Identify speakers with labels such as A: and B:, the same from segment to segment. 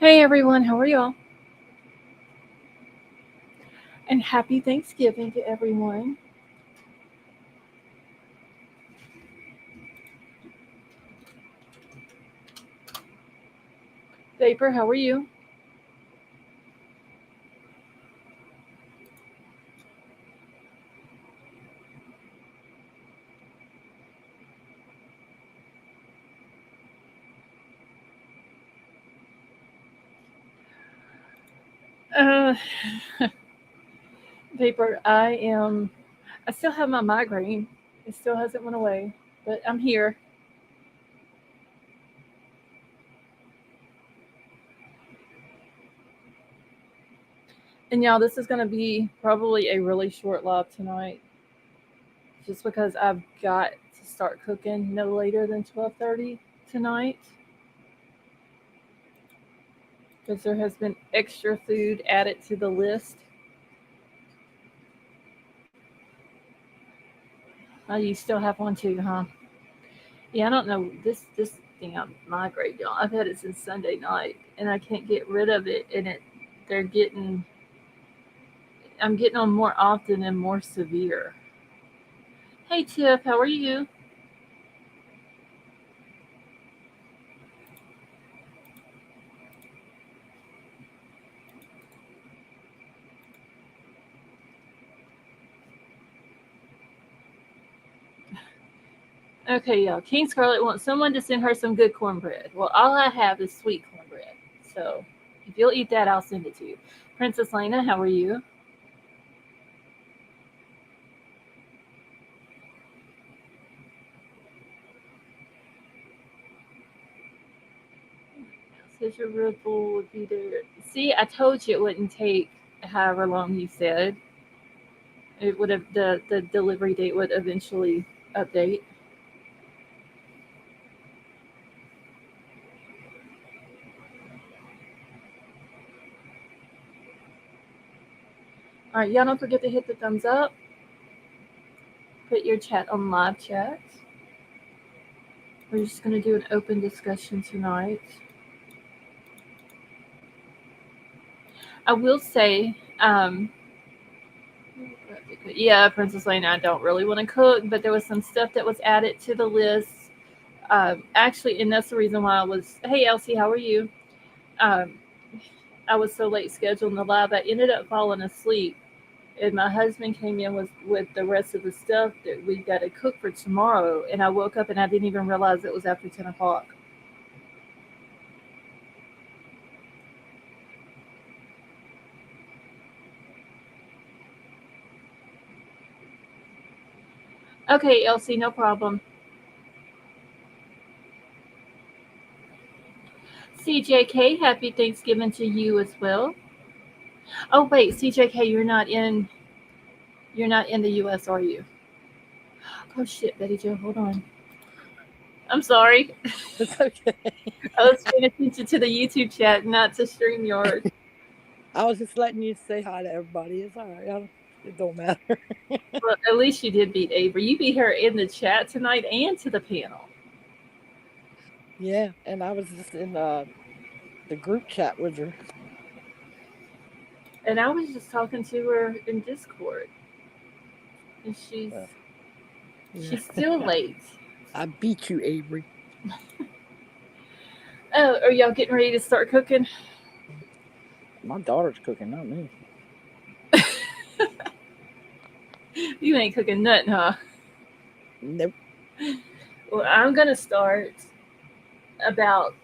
A: Hey everyone, how are y'all? And happy Thanksgiving to everyone. Vapor, how are you? Uh, Vapor, I still have my migraine. It still hasn't went away, but I'm here. And y'all, this is going to be probably a really short live tonight, just because I've got to start cooking no later than 12:30 tonight, because there has been extra food added to the list. Oh, you still have one too, huh? Yeah, I don't know this thing on migraine, y'all. I've had it since Sunday night, and I can't get rid of it. And they're getting, I'm getting on more often and more severe. Hey Tiff, how are you? Okay, y'all. King Scarlet wants someone to send her some good cornbread. Well, all I have is sweet cornbread, so if you'll eat that, I'll send it to you. Princess Lena, how are you? Such a ripple would be there. See, I told you it wouldn't take however long you said. It would have the delivery date would eventually update. All right, y'all don't forget to hit the thumbs up. Put your chat on live chat. We're just gonna do an open discussion tonight. I will say, yeah, Princess Lena, I don't really want to cook, but there was some stuff that was added to the list. Actually, and that's the reason why I was. Hey, Elsie, how are you? Um, I was so late scheduling the live, I ended up falling asleep, and my husband came in with the rest of the stuff that we got to cook for tomorrow, and I woke up and I didn't even realize it was after 10 o'clock. Okay, Elsie, no problem. CJK, happy Thanksgiving to you as well. Oh wait, CJK, you're not in the US, are you? Oh shit, Betty Joe, hold on. I'm sorry.
B: It's okay.
A: I was paying attention to the YouTube chat, not to StreamYard.
B: I was just letting you say hi to everybody. It's all right. It don't matter.
A: Well, at least you did beat Avery. You beat her in the chat tonight and to the panel.
B: Yeah, and I was just in the group chat with her.
A: And I was just talking to her in Discord, and
B: Well, yeah,
A: she's still late.
B: I beat you, Avery.
A: Oh, are y'all getting ready to start cooking?
B: My daughter's cooking, not me.
A: You ain't cooking nothing, huh?
B: Nope.
A: Well, I'm gonna start about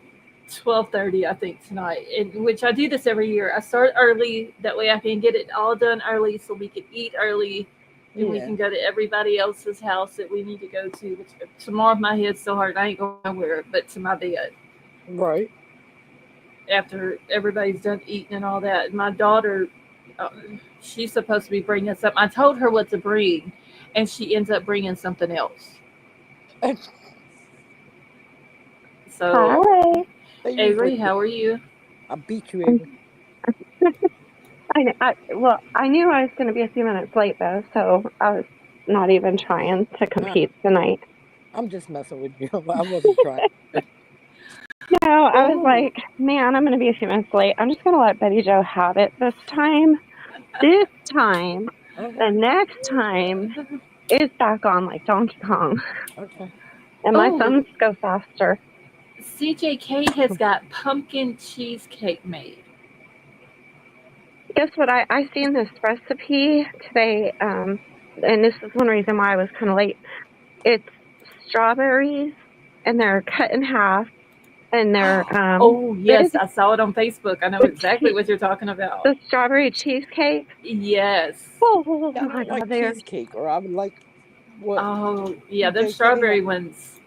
A: 12:30, I think tonight. In which I do this every year. I start early, that way I can get it all done early, so we can eat early, and we
B: Yeah,
A: can go to everybody else's house that we need to go to. Which tomorrow my head's so hard, I ain't going nowhere but to my bed
B: right.
A: after everybody's done eating and all that. My daughter, uh, she's supposed to be bringing something. I told her what to bring, and she ends up bringing something else. So,
C: Hi.
B: They usually
A: Avery,
B: do.
A: how are you?
B: I beat you,
C: Um,
B: Avery.
C: I knew I was going to be a few minutes late though, so I was not even trying to
B: I,
C: compete tonight.
B: I'm just messing with you. I wasn't trying.
C: No, I was
A: Ooh.
C: like, man, I'm going to be a few minutes late. I'm just going to let Betty Jo have it this time. This time, the next time is back on like Donkey Kong.
B: Okay.
C: And my
A: Oh,
C: thumbs go faster.
A: CJK has got pumpkin cheesecake made.
C: Guess what? I seen this recipe today, and this is one reason why I was kind of late. It's strawberries, and they're cut in half, and they're
A: Oh,
C: what is
A: yes, I saw it on Facebook. I know
C: the
A: exactly what you're talking about.
C: the strawberry cheesecake?
A: Yes.
C: Oh
B: Yeah, I
C: my
B: don't
C: God,
B: like
C: they're
B: cheesecake, or I would like what
A: Oh, yeah, them
B: CJK
A: strawberry
B: had.
A: ones,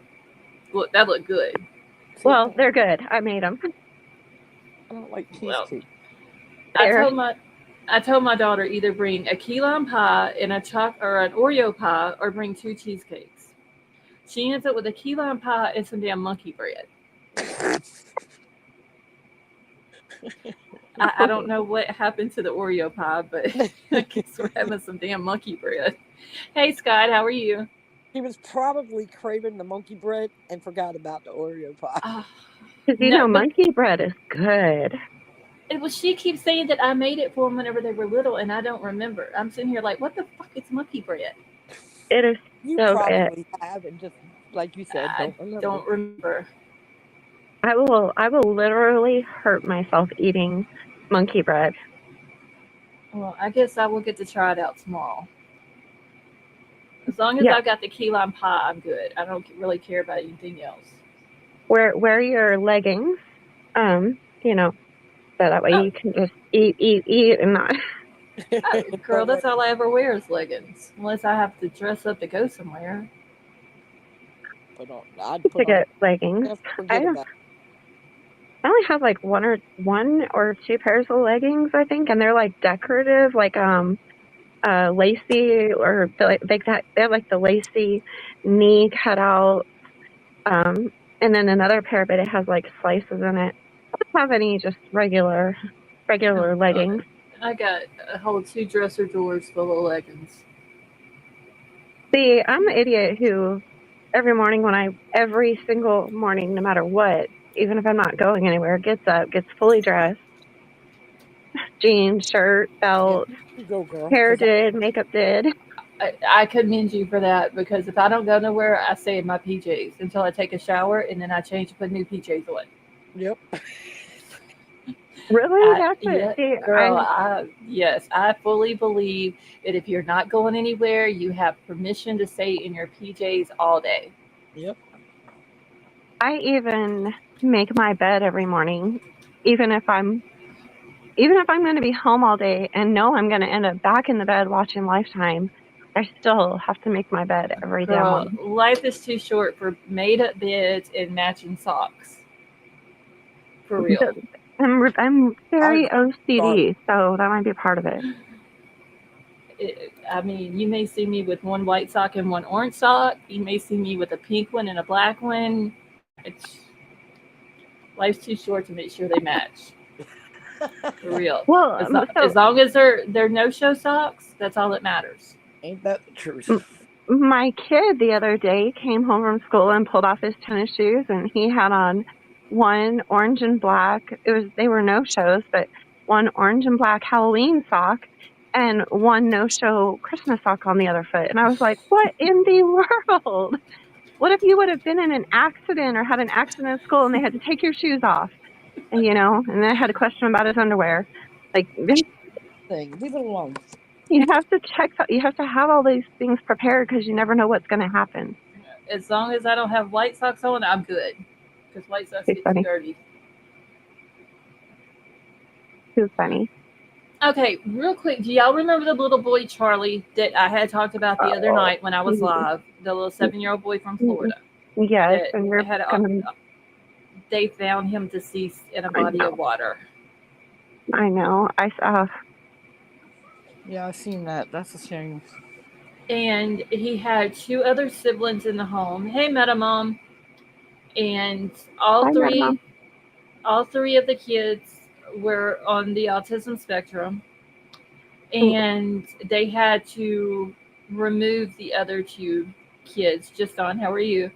A: that look good.
B: See,
C: well, they're good. I made them.
B: I don't like
A: Well,
B: cheesecake.
A: I
C: They're
A: told my daughter either bring a key lime pie and a or an Oreo pie, or bring 2 cheesecakes. She ends up with a key lime pie and some damn monkey bread. I don't know what happened to the Oreo pie, but I guess we're having some damn monkey bread. Hey, Scott, how are you?
B: He was probably craving the monkey bread and forgot about the Oreo pie.
C: because
A: No, but
C: monkey bread is good.
A: she keeps saying that I made it for them whenever they were little, and I don't remember. I'm sitting here like, what the fuck is monkey bread?
C: It is
B: You
C: so good.
B: probably have, and just like you said,
A: I
B: don't remember.
A: don't remember.
C: I will literally hurt myself eating monkey bread.
A: Well, I guess I will get to try it out tomorrow. As long as
C: Yeah,
A: I've got the key lime pie, I'm good. I don't really care about anything else.
C: wear your leggings. You know, so that way
A: Oh,
C: you can just eat, and not.
A: girl, that's all I ever wear is leggings, unless I have to dress up to go somewhere.
B: I'd
C: To
B: put on.
C: get leggings.
B: Just
C: I
B: forget about
C: I only have like one or two pairs of leggings, I think, and they're like decorative, like lacy, or they have like the lacy knee cutout, um, and then another pair, but it has like slices in it. I don't have any just regular
A: Oh
C: leggings.
A: God, I got a whole 2 dresser drawers full of leggings.
C: See, I'm the idiot who every single morning, no matter what, even if I'm not going anywhere, gets up, gets fully dressed, jeans, shirt,
B: yeah.
C: belt,
B: You go, girl.
C: hair
B: 'Cause
C: did, makeup did.
A: I commend you for that, because if I don't go nowhere, I stay in my PJs until I take a shower, and then I change and put new PJs on.
B: yep.
C: Really? That's it.
A: Yeah,
C: See,
A: girl, yes, I fully believe that if you're not going anywhere, you have permission to stay in your PJs all day.
B: Yep.
C: I even make my bed every morning, even if I'm going to be home all day and know I'm going to end up back in the bed watching Lifetime. I still have to make my bed every damn
A: Girl,
C: morning.
A: life is too short for made up beds and matching socks. For real.
C: I'm
B: I
C: very
B: start.
C: OCD, so that might be part of it.
A: I mean, you may see me with one white sock and one orange sock. You may see me with a pink one and a black one. It's life's too short to make sure they match. For real.
C: Well,
A: As long as they're no show socks, that's all that matters.
B: Ain't that the truth?
C: my kid the other day came home from school and pulled off his tennis shoes, and he had on one orange and black. They were no shows, but one orange and black Halloween sock and one no show Christmas sock on the other foot. And I was like, what in the world? What if you would have been in an accident or had an accident at school and they had to take your shoes off? And, and then I had a question about his underwear. Like,
B: Thing. Leave it alone.
C: you have to you have to have all these things prepared because you never know what's going to happen.
A: As long as I don't have white socks on, I'm good. Because white socks
C: Too
A: get too
C: funny.
A: dirty.
C: Too funny.
A: Okay, real quick, do y'all remember the little boy Charlie that I had talked about the other night when I was live? The little 7-year-old boy from Florida.
C: Yes,
A: That
C: and you're
A: had
C: gonna.
A: they found him deceased in a body of water.
C: I know. I saw.
B: Yeah, I've seen that. That's a shame.
A: And he had 2 other siblings in the home. Hey, Meta Mom. And all
C: I met him.
A: three of the kids were on the autism spectrum, and they had to remove the other 2 kids. Just on, how are you?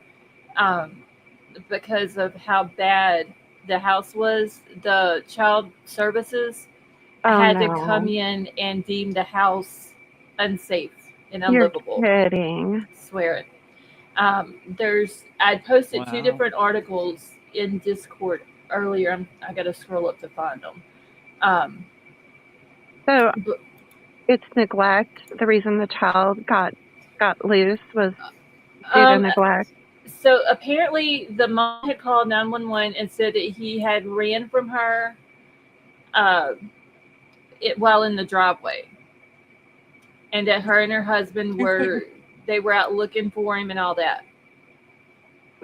A: Because of how bad the house was, the child services
C: Oh
A: had to come
C: no.
A: in and deem the house unsafe and
C: You're
A: unlivable.
C: kidding.
A: Swear it. I posted two
D: Wow.
A: different articles in Discord earlier. I got to scroll up to find them. Um,
C: So
A: but,
C: it's neglect. The reason the child got loose was due to
A: um,
C: neglect.
A: so apparently the mom had called 911 and said that he had ran from her while in the driveway, and that her and her husband were out looking for him and all that.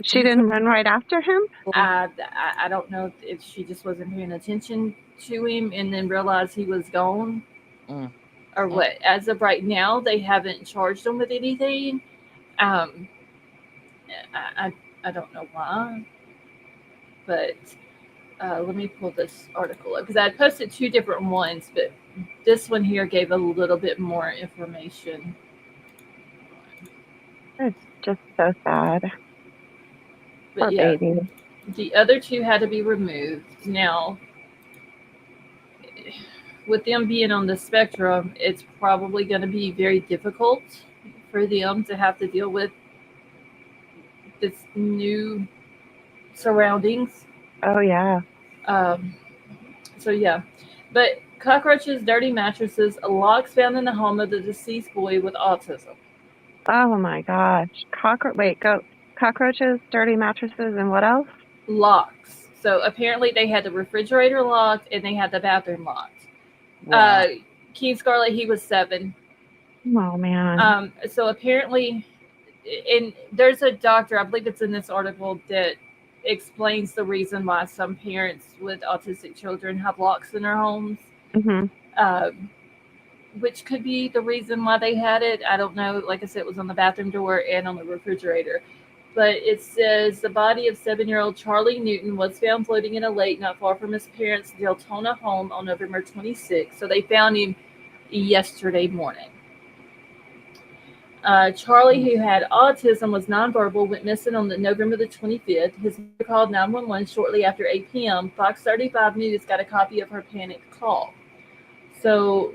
C: She didn't run right after him?
A: I don't know if she just wasn't paying attention to him and then realized he was gone
D: Mm.
A: or what. As of right now, they haven't charged him with anything. I don't know why, but let me pull this article up because I posted two different ones, but this one here gave a little bit more information.
C: It's just so sad.
A: But
C: Poor
A: yeah,
C: baby.
A: the other two had to be removed. Now, with them being on the spectrum, it's probably going to be very difficult for them to have to deal with this new surroundings.
C: Oh yeah.
A: So yeah, but cockroaches, dirty mattresses, locks found in the home of the deceased boy with autism.
C: Oh my gosh. Cockroaches, dirty mattresses, and what else?
A: Locks. So apparently they had the refrigerator locked and they had the bathroom locked.
D: Wow.
A: Keith Scarlett, he was 7.
C: Oh man.
A: So apparently, and there's a doctor, I believe it's in this article, that explains the reason why some parents with autistic children have locks in their homes, which could be the reason why they had it. I don't know. Like I said, it was on the bathroom door and on the refrigerator. But it says the body of 7-year-old Charlie Newton was found floating in a lake not far from his parents' Deltona home on November 26th. So they found him yesterday morning. Charlie, who had autism, was nonverbal, went missing on November the 25th. His mother called 911 shortly after 8 p.m. Fox 35 News got a copy of her panicked call. So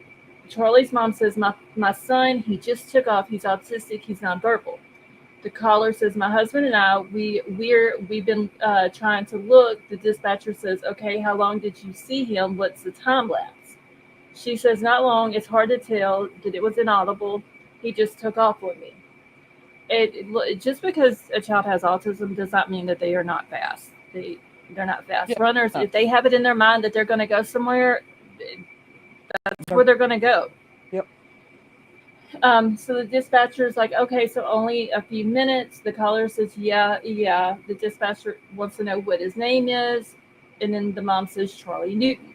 A: Charlie's mom says, my son, he just took off. He's autistic. He's nonverbal. The caller says, my husband and I, we've been trying to look. The dispatcher says, okay, how long did you see him? What's the time lapse? She says, not long. It's hard to tell that it was inaudible. He just took off with me. Just because a child has autism does not mean that they are not fast. They're not fast runners. If they have it in their mind that they're going to go somewhere, that's where they're going to go.
B: Yep.
A: So the dispatcher is like, okay, so only a few minutes. The caller says, yeah. The dispatcher wants to know what his name is. And then the mom says, Charlie Newton.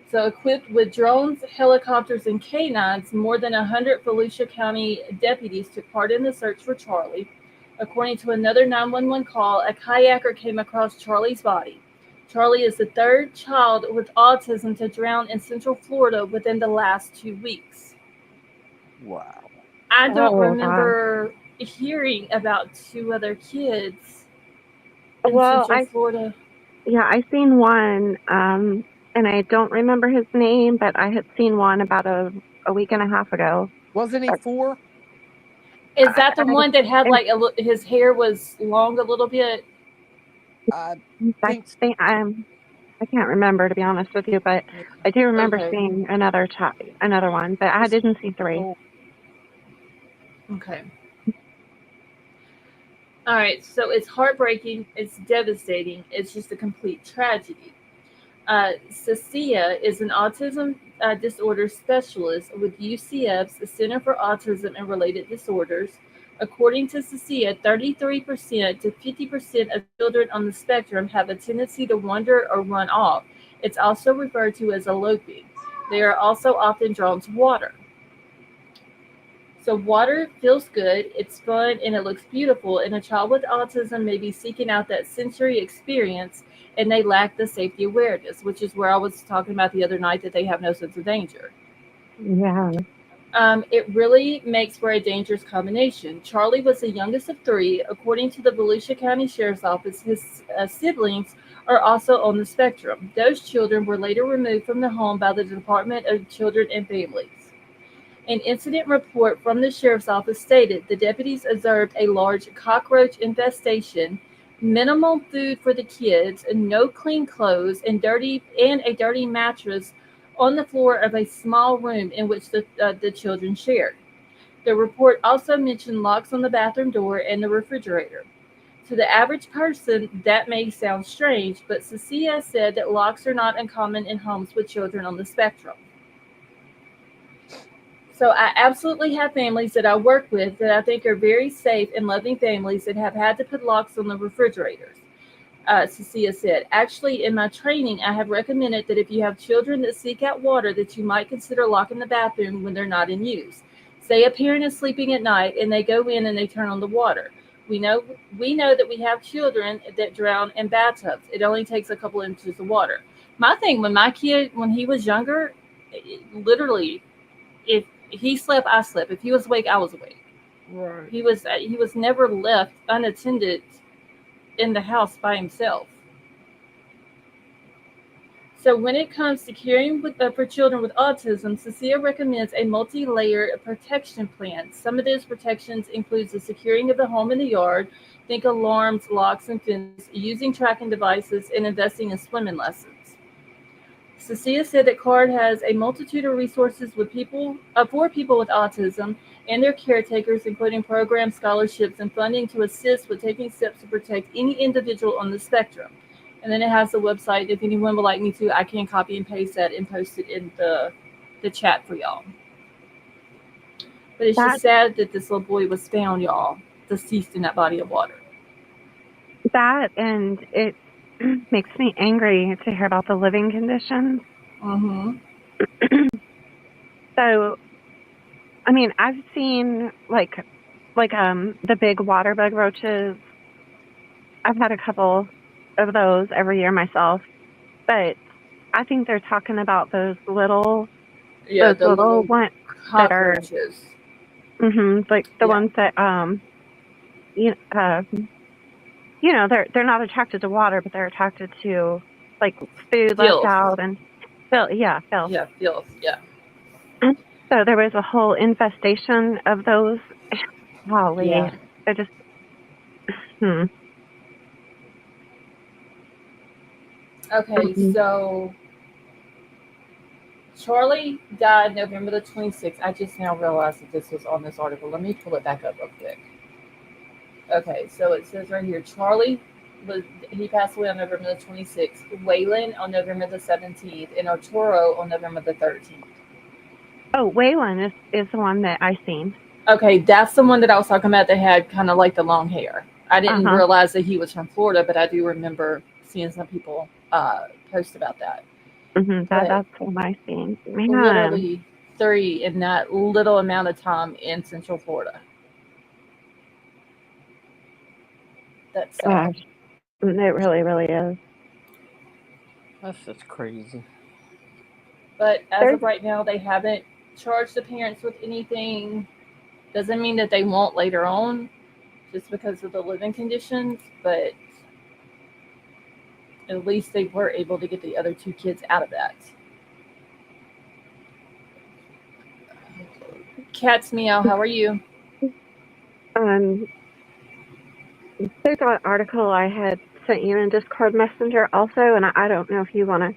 A: So equipped with drones, helicopters, and canines, more than 100 Volusia County deputies took part in the search for Charlie. According to another 911 call, a kayaker came across Charlie's body. Charlie is the third child with autism to drown in Central Florida within the last 2 weeks.
D: Wow.
A: I don't remember hearing about 2 other kids in Central Florida.
C: Yeah, I seen one, and I don't remember his name, but I had seen one about a week and a half ago.
D: Wasn't he 4?
A: Is that the one that had like his hair was long a little bit?
D: I
C: can't remember, to be honest with you, but I do remember seeing another one, but I didn't see 3.
A: Okay. All right, so it's heartbreaking, it's devastating, it's just a complete tragedy. Cecilia is an autism disorder specialist with UCF's Center for Autism and Related Disorders. According to Cecilia, 33% to 50% of children on the spectrum have a tendency to wander or run off. It's also referred to as eloping. They are also often drawn to water. So water feels good, it's fun, and it looks beautiful, and a child with autism may be seeking out that sensory experience, and they lack the safety awareness, which is where I was talking about the other night, that they have no sense of danger.
C: Yeah.
A: It really makes for a dangerous combination. Charlie was the youngest of three. According to the Volusia County Sheriff's Office, his siblings are also on the spectrum. Those children were later removed from the home by the Department of Children and Families. An incident report from the Sheriff's Office stated the deputies observed a large cockroach infestation, minimal food for the kids, no clean clothes, and a dirty mattress on the floor of a small room in which the children shared. The report also mentioned locks on the bathroom door and the refrigerator. To the average person, that may sound strange, but Cecilia said that locks are not uncommon in homes with children on the spectrum. So I absolutely have families that I work with that I think are very safe and loving families that have had to put locks on the refrigerators. Cecilia said, actually, in my training, I have recommended that if you have children that seek out water, that you might consider locking the bathroom when they're not in use. Say a parent is sleeping at night and they go in and they turn on the water. We know that we have children that drown in bathtubs. It only takes a couple inches of water. My thing, when he was younger, literally, if he slept, I slept. If he was awake, I was awake.
B: Right.
A: He was never left unattended in the house by himself. So when it comes to caring for children with autism, Cecilia recommends a multi-layered protection plan. Some of those protections includes the securing of the home and the yard, think alarms, locks, and fences, using tracking devices, and investing in swimming lessons. Cecilia said that CARD has a multitude of resources for people with autism and their caretakers, including programs, scholarships, and funding to assist with taking steps to protect any individual on the spectrum. And then it has the website. If anyone would like me to, I can copy and paste that and post it in the chat for y'all. But it's just sad that this little boy was found, y'all, deceased in that body of water.
C: That, and it makes me angry to hear about the living conditions.
A: Mm-hmm.
C: So, I mean, I've seen like the big water bug roaches. I've had a couple of those every year myself, but I think they're talking about those little ones that are like the ones that they're not attracted to water, but they're attracted to like food left out and filth. Yeah, filth.
A: Yeah, filth. Yeah.
C: So there was a whole infestation of those. Golly, they're just.
A: Okay, so Charlie died November the 26th. I just now realized that this was on this article. Let me pull it back up real quick. Okay, so it says right here, he passed away on November the 26th, Waylon on November the 17th, and Arturo on November the 13th.
C: Oh, Waylon is the one that I seen.
A: Okay, that's the one that I was talking about that had kind of like the long hair. I didn't realize that he was from Florida, but I do remember seeing some people post about that.
C: That's what I seen. Man.
A: Literally 3 in that little amount of time in Central Florida. That's sad.
C: Gosh, it really, really is.
D: That's just crazy.
A: But as of right now, they haven't charged the parents with anything. Doesn't mean that they won't later on, just because of the living conditions, but at least they were able to get the other 2 kids out of that. Cat's Meow, how are you?
C: There's an article I had sent you in Discord Messenger also, and I don't know if you want to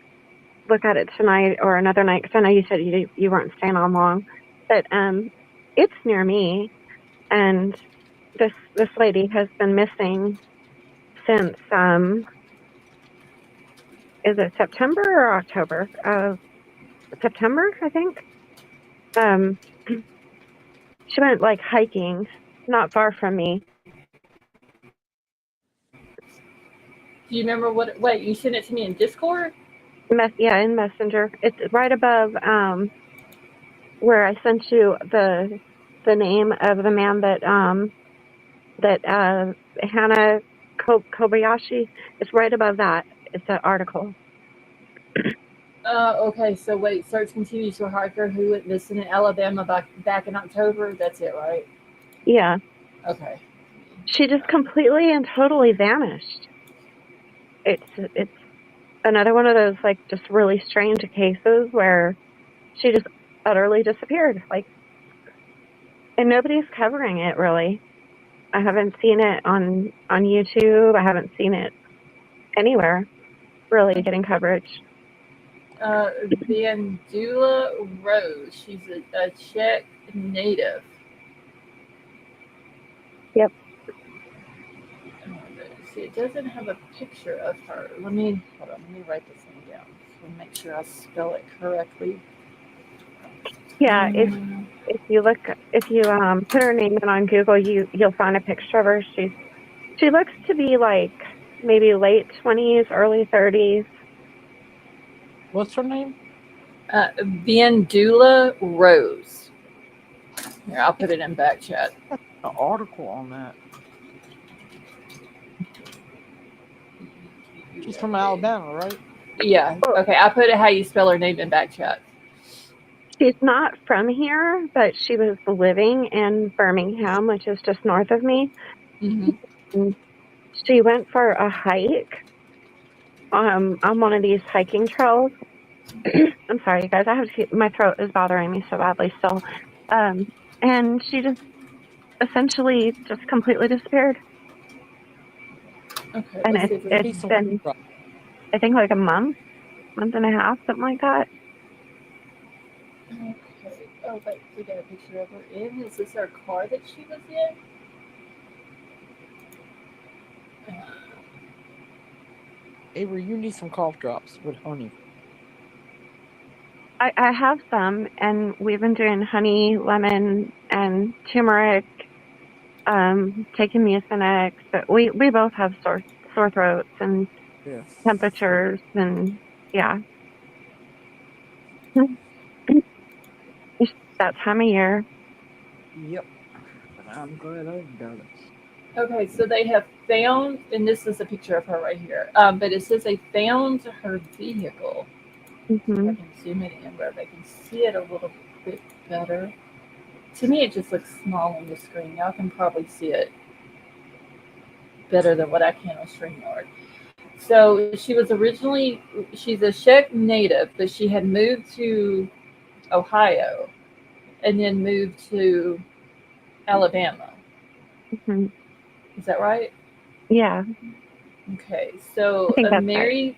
C: look at it tonight or another night, because I know you said you weren't staying on long, but it's near me, and this lady has been missing since is it September or October? September, I think. She went like hiking not far from me.
A: Do you remember what you sent it to me in Discord?
C: In Messenger. It's right above where I sent you the name of the man that Hannah Kobayashi. It's right above that. It's an article.
A: Okay, so wait, search continues for hiker who went missing in Alabama back in October. That's it, right?
C: Yeah.
A: Okay.
C: She just completely and totally vanished. It's another one of those like just really strange cases where she just utterly disappeared. Like, and nobody's covering it really. I haven't seen it on YouTube. I haven't seen it anywhere really getting coverage.
A: Vandula Rose. She's a Czech native.
C: Yep.
A: See, it doesn't have a picture of her. Let me hold on. Let me write this thing down so make sure I spell it correctly.
C: Yeah, if you look, if you put her name in on Google, you'll find a picture of her. She looks to be like maybe late 20s, early 30s.
D: What's her name?
A: Vandula Rose. Here, I'll put it in back chat.
D: An article on that. She's from Alabama, right?
A: Yeah. Okay, I put it how you spell her name in back chat.
C: She's not from here, but she was living in Birmingham, which is just north of me.
A: Mm-hmm.
C: She went for a hike on one of these hiking trails. I'm sorry, you guys. My throat is bothering me so badly still. And she just essentially just completely disappeared.
A: Okay.
C: And
A: Let's see if we
C: it's been, I think, like a month and a half, something like that.
A: Okay. Oh, wait, we got a picture of her in. Is this her car that she was in?
D: Avery, you need some cough drops with honey.
C: I have some, and we've been doing honey, lemon, and turmeric, taking Mucinex, but we both have sore throats and temperatures, and yeah. It's that time of year.
D: Yep. But I'm glad I've done it.
A: Okay, so they have found, and this is a picture of her right here. But it says they found her vehicle.
C: Mm-hmm.
A: I can zoom it in where they can see it a little bit better. To me, it just looks small on the screen. Y'all can probably see it better than what I can on StreamYard. So she's a Czech native, but she had moved to Ohio and then moved to Alabama.
C: Mm-hmm.
A: Is that right?
C: Yeah.
A: Okay, so
C: I think that's right.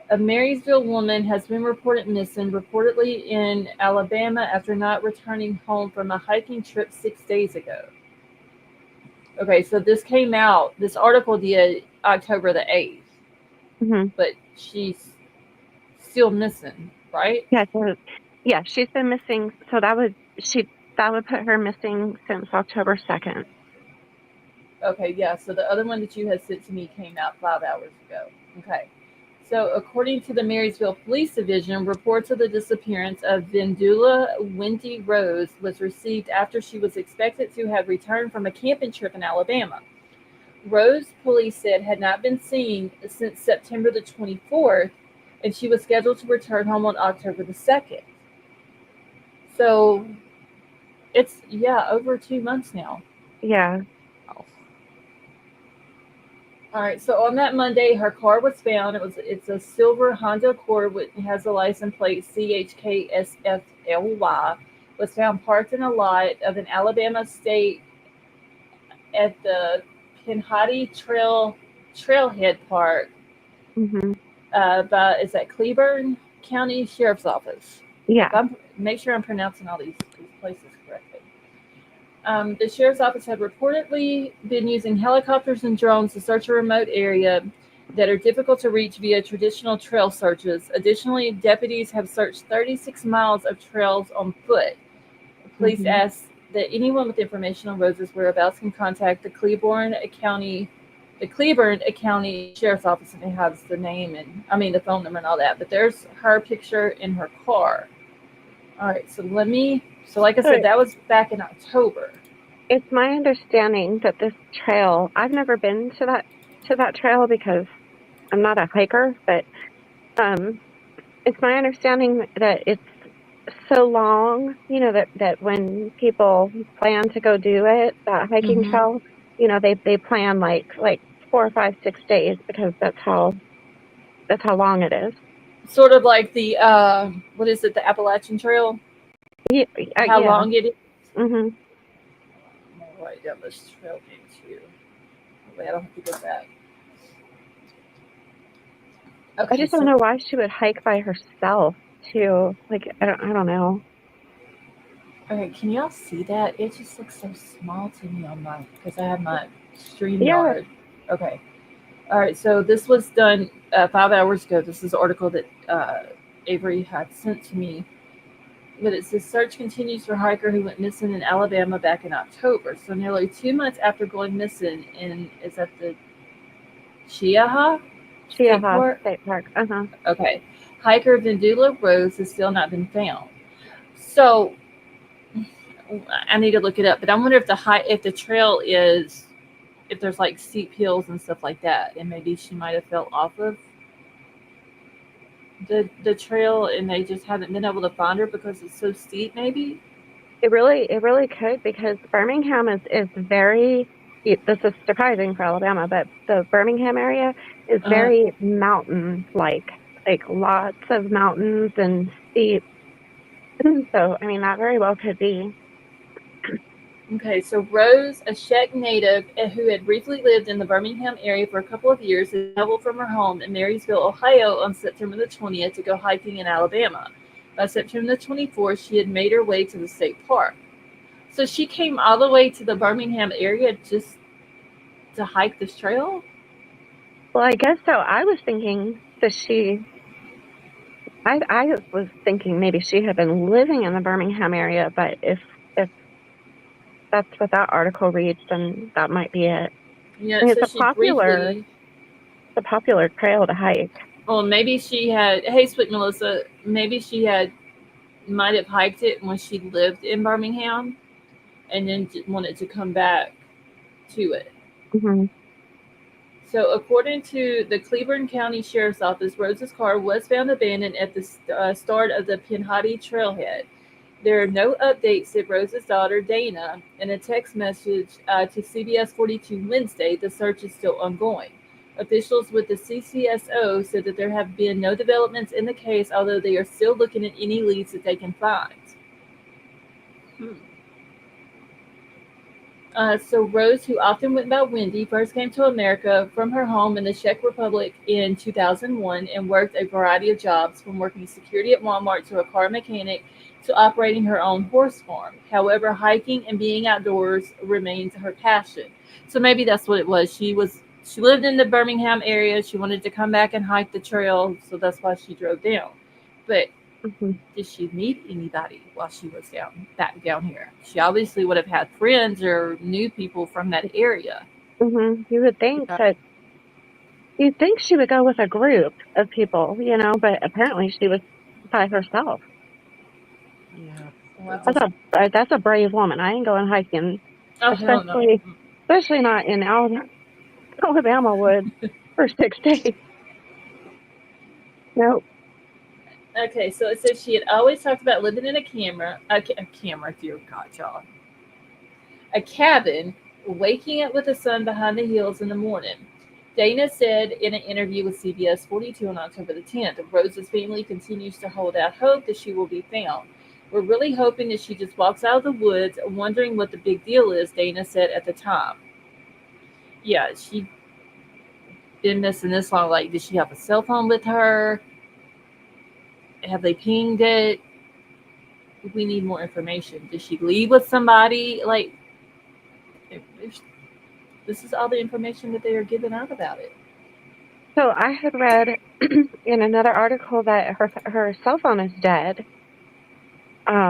A: a Marysville woman has been reported missing, reportedly in Alabama, after not returning home from a hiking trip 6 days ago. Okay, so this article did October the 8th,
C: Mm-hmm.
A: but she's still missing, right?
C: Yeah, she's been missing. So that would put her missing since October 2nd.
A: Okay, yeah, so the other one that you had sent to me came out 5 hours ago. Okay. So, according to the Marysville Police Division, reports of the disappearance of Vendula Wendy Rose was received after she was expected to have returned from a camping trip in Alabama. Rose, police said, had not been seen since September the 24th, and she was scheduled to return home on October the 2nd. So, it's, over 2 months now.
C: Yeah.
A: All right, so on that Monday, her car was found. It's a silver Honda Accord, which has a license plate CHKSFLY. Was found parked in a lot of an Alabama state at the Pinhoti Trailhead Park.
C: Mm-hmm.
A: Is that Cleburne County Sheriff's Office?
C: Yeah.
A: Make sure I'm pronouncing all these places correctly. The sheriff's office had reportedly been using helicopters and drones to search a remote area that are difficult to reach via traditional trail searches. Additionally, deputies have searched 36 miles of trails on foot. Police asked that anyone with information on Rose's whereabouts can contact the Cleburne County Sheriff's Office, and it has the name the phone number and all that. But there's her picture in her car. All right, so like I said, that was back in October.
C: It's my understanding that this trail, I've never been to that trail because I'm not a hiker, but it's my understanding that it's so long, that when people plan to go do it, that hiking
A: Mm-hmm.
C: trail, they plan like 4, 5, 6 days because that's how long it is.
A: Sort of like the what is it? The Appalachian Trail.
C: Yeah,
A: How
C: yeah.
A: long it is?
C: hmm
A: I'm gonna write down this trail name too. Wait, I don't have to go back.
C: I
A: Okay,
C: just don't
A: so
C: know why she would hike by herself too. Like I don't know.
A: okay, can y'all see that? It just looks so small to me on my because I have my
C: Yeah,
A: StreamYard. Okay. All right, so this was done 5 hours ago. This is an article that Avery had sent to me. But it says search continues for hiker who went missing in Alabama back in October. So nearly 2 months after going missing is that the Chiaha State
C: Chiaha
A: Park?
C: State Park. Uh-huh.
A: Okay. Hiker Vendula Rose has still not been found. So I need to look it up, but I wonder if the trail is if there's like steep hills and stuff like that, and maybe she might have fell off of the trail and they just haven't been able to find her because it's so steep maybe.
C: It really could because Birmingham is very. This is surprising for Alabama, but the Birmingham area is
A: uh,
C: very mountain-like lots of mountains and steep. So I mean that very well could be.
A: okay, so Rose, a Czech native who had briefly lived in the Birmingham area for a couple of years, had traveled from her home in Marysville, Ohio on September the 20th to go hiking in Alabama. By September the 24th, she had made her way to the state park. So she came all the way to the Birmingham area just to hike this trail?
C: Well, I guess so. I was thinking that I was thinking maybe she had been living in the Birmingham area, but if that's what that article reads, then that might be it.
A: Yeah,
C: I mean,
A: so she briefly,
C: it's a popular trail to hike.
A: well, maybe she had, hey, sweet Melissa, maybe she had, might have hiked it when she lived in Birmingham and then wanted to come back to it.
C: hmm
A: So, according to the Cleburne County Sheriff's Office, Rose's car was found abandoned at the start of the Pinhoti Trailhead. There are no updates, said Rose's daughter, Dana, in a text message to CBS 42 Wednesday. The search is still ongoing. Officials with the CCSO said that there have been no developments in the case, although they are still looking at any leads that they can find. Hmm. So Rose, who often went by Wendy, first came to America from her home in the Czech Republic in 2001 and worked a variety of jobs, from working security at Walmart to a car mechanic to operating her own horse farm. However, hiking and being outdoors remains her passion. So maybe that's what it was. She lived in the Birmingham area. She wanted to come back and hike the trail, so that's why she drove down. But
C: hmm
A: did she meet anybody while she was back down here? She obviously would have had friends or knew people from that area.
C: You would think
D: Yeah,
C: that you'd think she would go with a group of people, but apparently she was by herself.
D: yeah.
A: Well,
C: That's
A: that's
C: a brave woman. I ain't going hiking,
A: oh hell no.
C: especially not in Alabama woods for 6 days. Nope.
A: Okay, so it says she had always talked about living in a camera, dear God, y'all, a cabin, waking up with the sun behind the hills in the morning. Dana said in an interview with CBS 42 on October the 10th, Rose's family continues to hold out hope that she will be found. We're really hoping that she just walks out of the woods, wondering what the big deal is, Dana said at the time. Yeah, she been missing this long. Like, did she have a cell phone with her? Have they pinged it? We need more information. Did she leave with somebody? Like, this is all the information that they are giving out about it.
C: So I had read in another article that her cell phone is dead.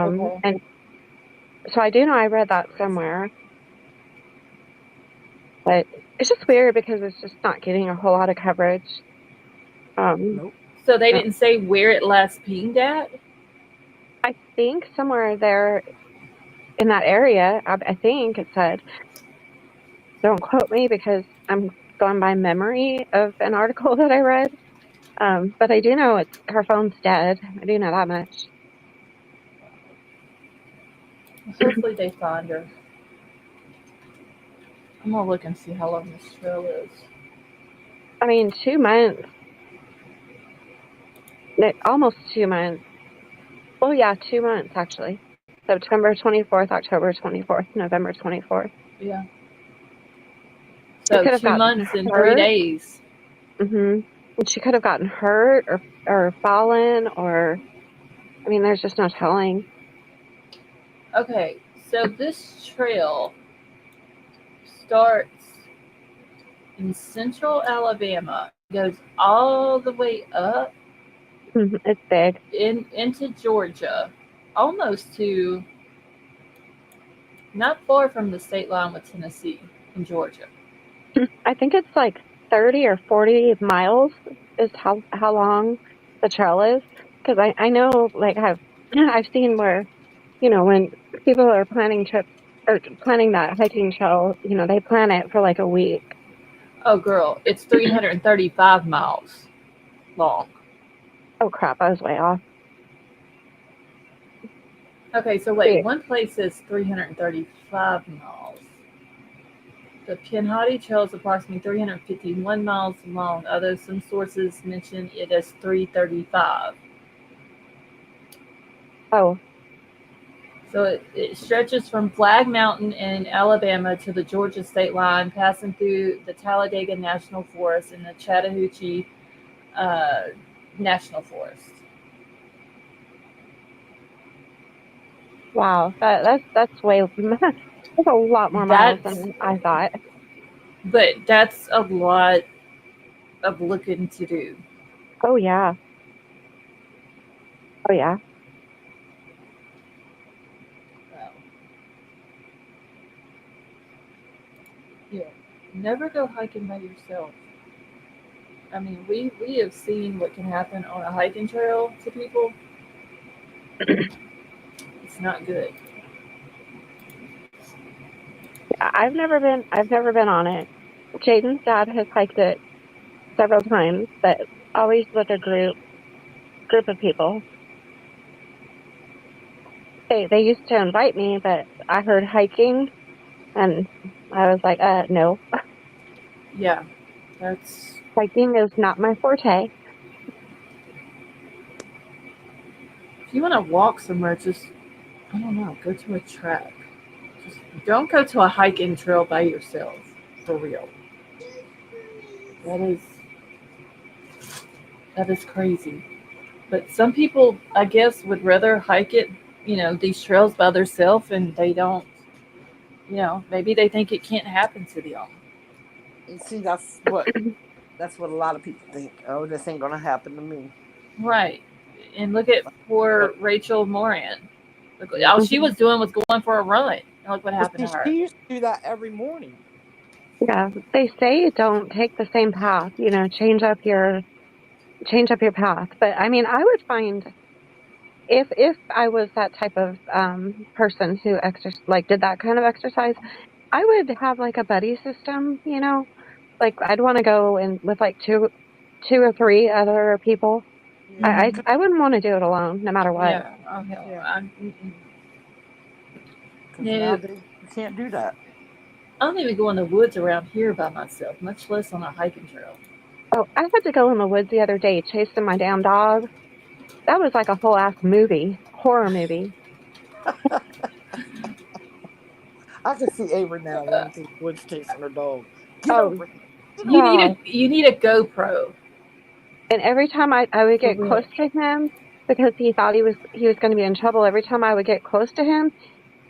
A: Okay.
C: And so I do know I read that somewhere, but it's just weird because it's just not getting a whole lot of coverage. Um,
D: Nope.
A: So they
C: no,
A: didn't say where it last pinged at?
C: I think somewhere there in that area, I think it said, don't quote me because I'm going by memory of an article that I read. But I do know her phone's dead. I do know that much.
A: Hopefully they find her. I'm gonna look and see how long this trail is.
C: I mean, 2 months. Almost 2 months. Oh yeah, 2 months actually. September 24th, October 24th, November 24th.
A: Yeah.
C: She
A: So
C: could have
A: 2
C: gotten
A: months and 3
C: hurt.
A: days.
C: And she could have gotten hurt or fallen or, I mean, there's just no telling.
A: Okay, so this trail starts in central Alabama, goes all the way up
C: It's big.
A: into Georgia, almost to not far from the state line with Tennessee in Georgia.
C: I think it's like 30 or 40 miles is how long the trail is. Because I know, like, I've seen where, when people are planning trips or planning that hiking trail, they plan it for like a week.
A: Oh, girl, it's 335 miles long.
C: Oh crap, I was way off.
A: Okay, so wait,
C: Wait.
A: one place says 335 miles. The Pinhoti Trail is approximately 351 miles long, although some sources mention it as 335.
C: Oh,
A: So it stretches from Flag Mountain in Alabama to the Georgia state line, passing through the Talladega National Forest and the Chattahoochee uh, National Forest.
C: wow. That's way that's a lot more miles than I thought.
A: But that's a lot of looking to do.
C: Oh yeah. Oh yeah.
A: Wow. Yeah. Never go hiking by yourself. I mean, we have seen what can happen on a hiking trail to people. It's not good.
C: I've never been on it. Jaden's dad has hiked it several times, but always with a group of people. They used to invite me, but I heard hiking and I was like, no.
A: Yeah, that's.
C: Hiking is not my forte.
A: If you want to walk somewhere, just I don't know, go to a track. Just don't go to a hiking trail by yourself. For real. That is crazy. But some people, I guess, would rather hike it, these trails by themselves, and they don't. Maybe they think it can't happen to them.
D: And see, that's what a lot of people think. Oh, this ain't gonna happen to me.
A: Right. And look at poor Rachel Moran. Look,
D: Yeah.
A: all she was doing was going for a run. And look what happened
D: See,
A: to her.
D: she used to do that every morning.
C: Yeah, they say don't take the same path. Change up your path. But I mean, I would find if I was that type of person who did that kind of exercise, I would have like a buddy system. Like I'd want to go and with like two or three other people.
D: Yeah.
C: I wouldn't want to do it alone, no matter what.
A: Yeah. Oh, hell.
D: Yeah. Because
A: No.
D: nowadays you can't do that.
A: I don't even go in the woods around here by myself, much less on a hiking trail.
C: Oh, I had to go in the woods the other day chasing my damn dog. That was like a whole ass horror movie.
D: I can see Avery now running through the woods chasing her dog. Get
C: Oh,
D: over here.
A: You need a GoPro.
C: and every time I would
A: For
C: get
A: real.
C: close to him because he thought he was going to be in trouble. Every time I would get close to him,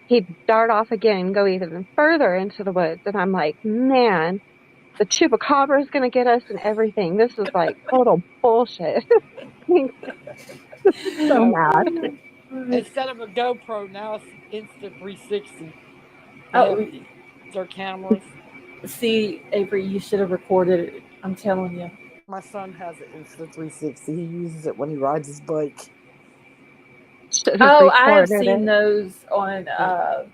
C: he'd dart off again and go even further into the woods. And I'm like, man, the chupacabra is going to get us and everything. This is like total bullshit. So mad.
D: Instead of a GoPro, now it's Insta 360.
A: Oh,
D: Their cameras.
A: see, Avery, you should have recorded it. I'm telling you.
D: My son has an Insta 360. He uses it when he rides his bike.
A: Oh, I have seen those on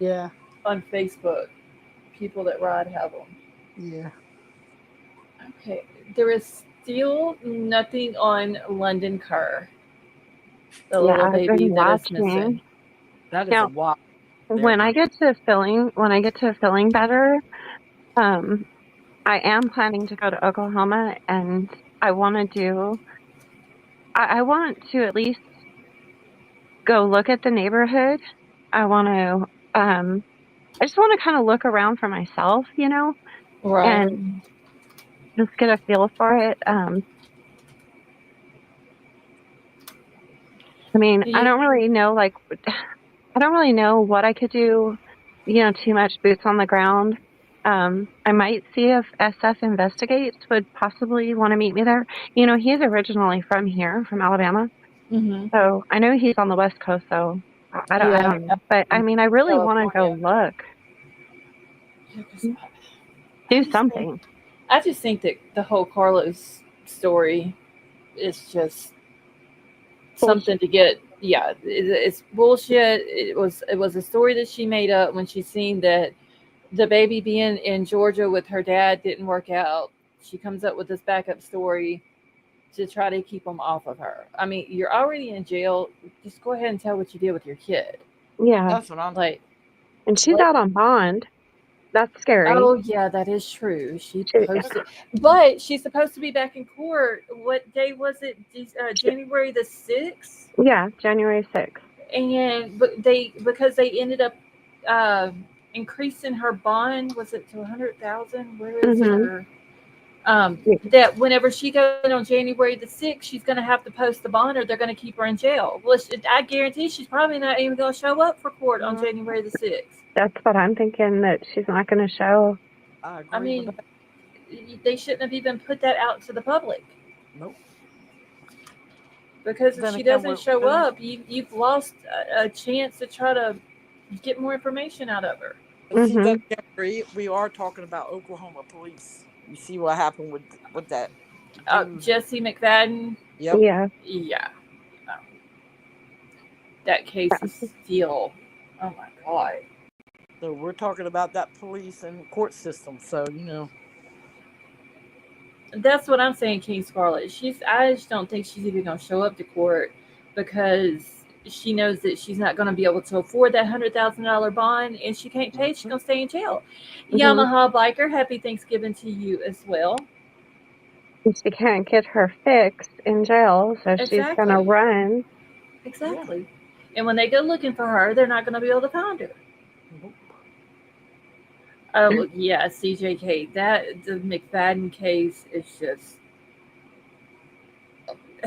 D: Yeah.
A: on Facebook. People that ride have them.
D: Yeah.
A: Okay, there is still nothing on London Kerr, the
C: Yeah,
A: little
C: I've been
A: baby that is
C: watching.
A: missing.
D: That is a
C: Now,
D: wild
C: when I
D: area.
C: get to feeling better, um, I am planning to go to Oklahoma, and I want to I want to at least go look at the neighborhood. I want to, I just want to kind of look around for myself,
A: Right.
C: and just get a feel for it. I mean,
A: Do
C: I
A: you?
C: don't really know, like, I don't really know what I could do, too much boots on the ground. I might see if SF Investigates would possibly want to meet me there. He's originally from here, from Alabama.
A: Hmm.
C: So I know he's on the West Coast, so I
A: Yeah.
C: don't know. But I mean, I really want to go
A: California.
C: look,
A: Yeah, 'cause I
C: do
A: just think
C: something.
A: I just think that the whole Carlos story is just something
C: Bullshit.
A: to get. Yeah, it's bullshit. It was a story that she made up when she seen that the baby being in Georgia with her dad didn't work out. She comes up with this backup story to try to keep them off of her. I mean, you're already in jail. Just go ahead and tell what you did with your kid.
C: Yeah.
D: That's what I'm.
A: Like,
C: And she's
A: what?
C: out on bond. That's scary.
A: Oh yeah, that is true. She
C: She,
A: posted, but she's supposed to be back in court. What day was it? January the 6th.
C: yeah, January 6th.
A: And because they ended up uh, increasing her bond. Was it to 100,000? Where is
C: Mm-hmm.
A: her? That whenever she goes in on January the 6th, she's going to have to post the bond, or they're going to keep her in jail. Well, I guarantee she's probably not even going to show up for court on
D: No,
A: January the 6th.
C: That's what I'm thinking, that she's not going to show.
D: I
A: I
D: agree with
A: mean,
D: that.
A: they shouldn't have even put that out to the public.
D: Nope.
A: Because if
D: Then
A: she
D: again,
A: doesn't show up, you've lost a chance to try to get more information out of her.
D: see
C: Mm-hmm.
D: that again, we are talking about Oklahoma police. You see what happened with that dude?
A: Jesse McFadden,
D: Yep.
C: Yeah.
A: yeah, um, that case is still, oh my god.
D: So we're talking about that police and court system. So
A: That's what I'm saying, King Scarlet. I just don't think she's even going to show up to court because she knows that she's not going to be able to afford that $100,000 bond, and she can't pay. She's going to stay in jail.
C: Mm-hmm.
A: Yamaha Biker, happy Thanksgiving to you as well.
C: And she can't get her fix in jail, so she's going to
A: Exactly.
C: run.
A: Exactly. And when they go looking for her, they're not going to be able to find her.
D: Nope.
A: Oh yeah, CJK. The McFadden case is just,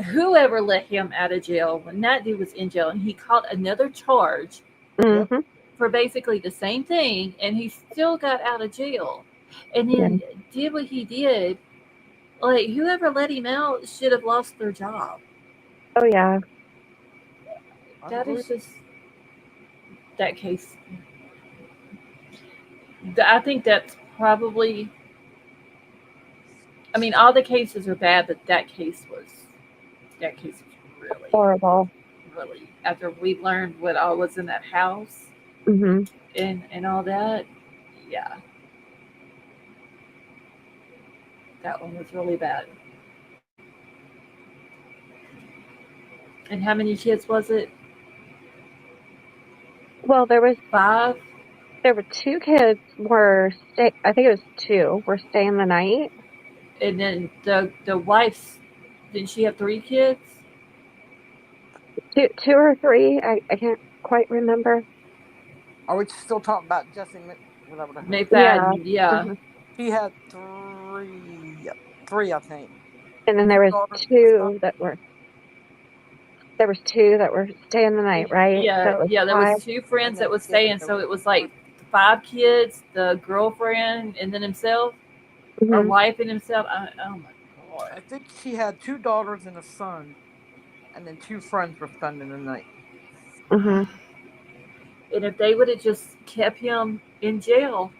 A: whoever let him out of jail when that dude was in jail, and he caught another charge
C: Mm-hmm.
A: for basically the same thing, and he still got out of jail, and then did what he did. Like, whoever let him out should have lost their job.
C: Oh, yeah.
A: That is just, that case. I think that's probably. I mean, all the cases are bad, but that case was really,
C: Horrible.
A: really. After we learned what all was in that house
C: Mm-hmm.
A: and all that, yeah, that one was really bad. And how many kids was it?
C: Well, there were
A: 5.
C: 2 kids I think it was 2 were staying the night.
A: And then the wife's, didn't she have 3 kids?
C: 2 or 3, I can't quite remember.
D: Are we still talking about Jesse whatever?
A: McFadden, yeah.
C: Mm-hmm.
D: He had 3. Yep, 3, I think.
C: And then there was 2 that were staying the night, right?
A: Yeah,
C: So it was
A: yeah. There
C: 5.
A: was 2 friends that was staying, so it was like 5 kids, the girlfriend, and then himself, or
C: Mm-hmm.
A: wife and himself. Oh my god!
D: I think she had 2 daughters and a son, and then 2 friends were spending the night.
C: Mm-hmm.
A: And if they would have just kept him in jail,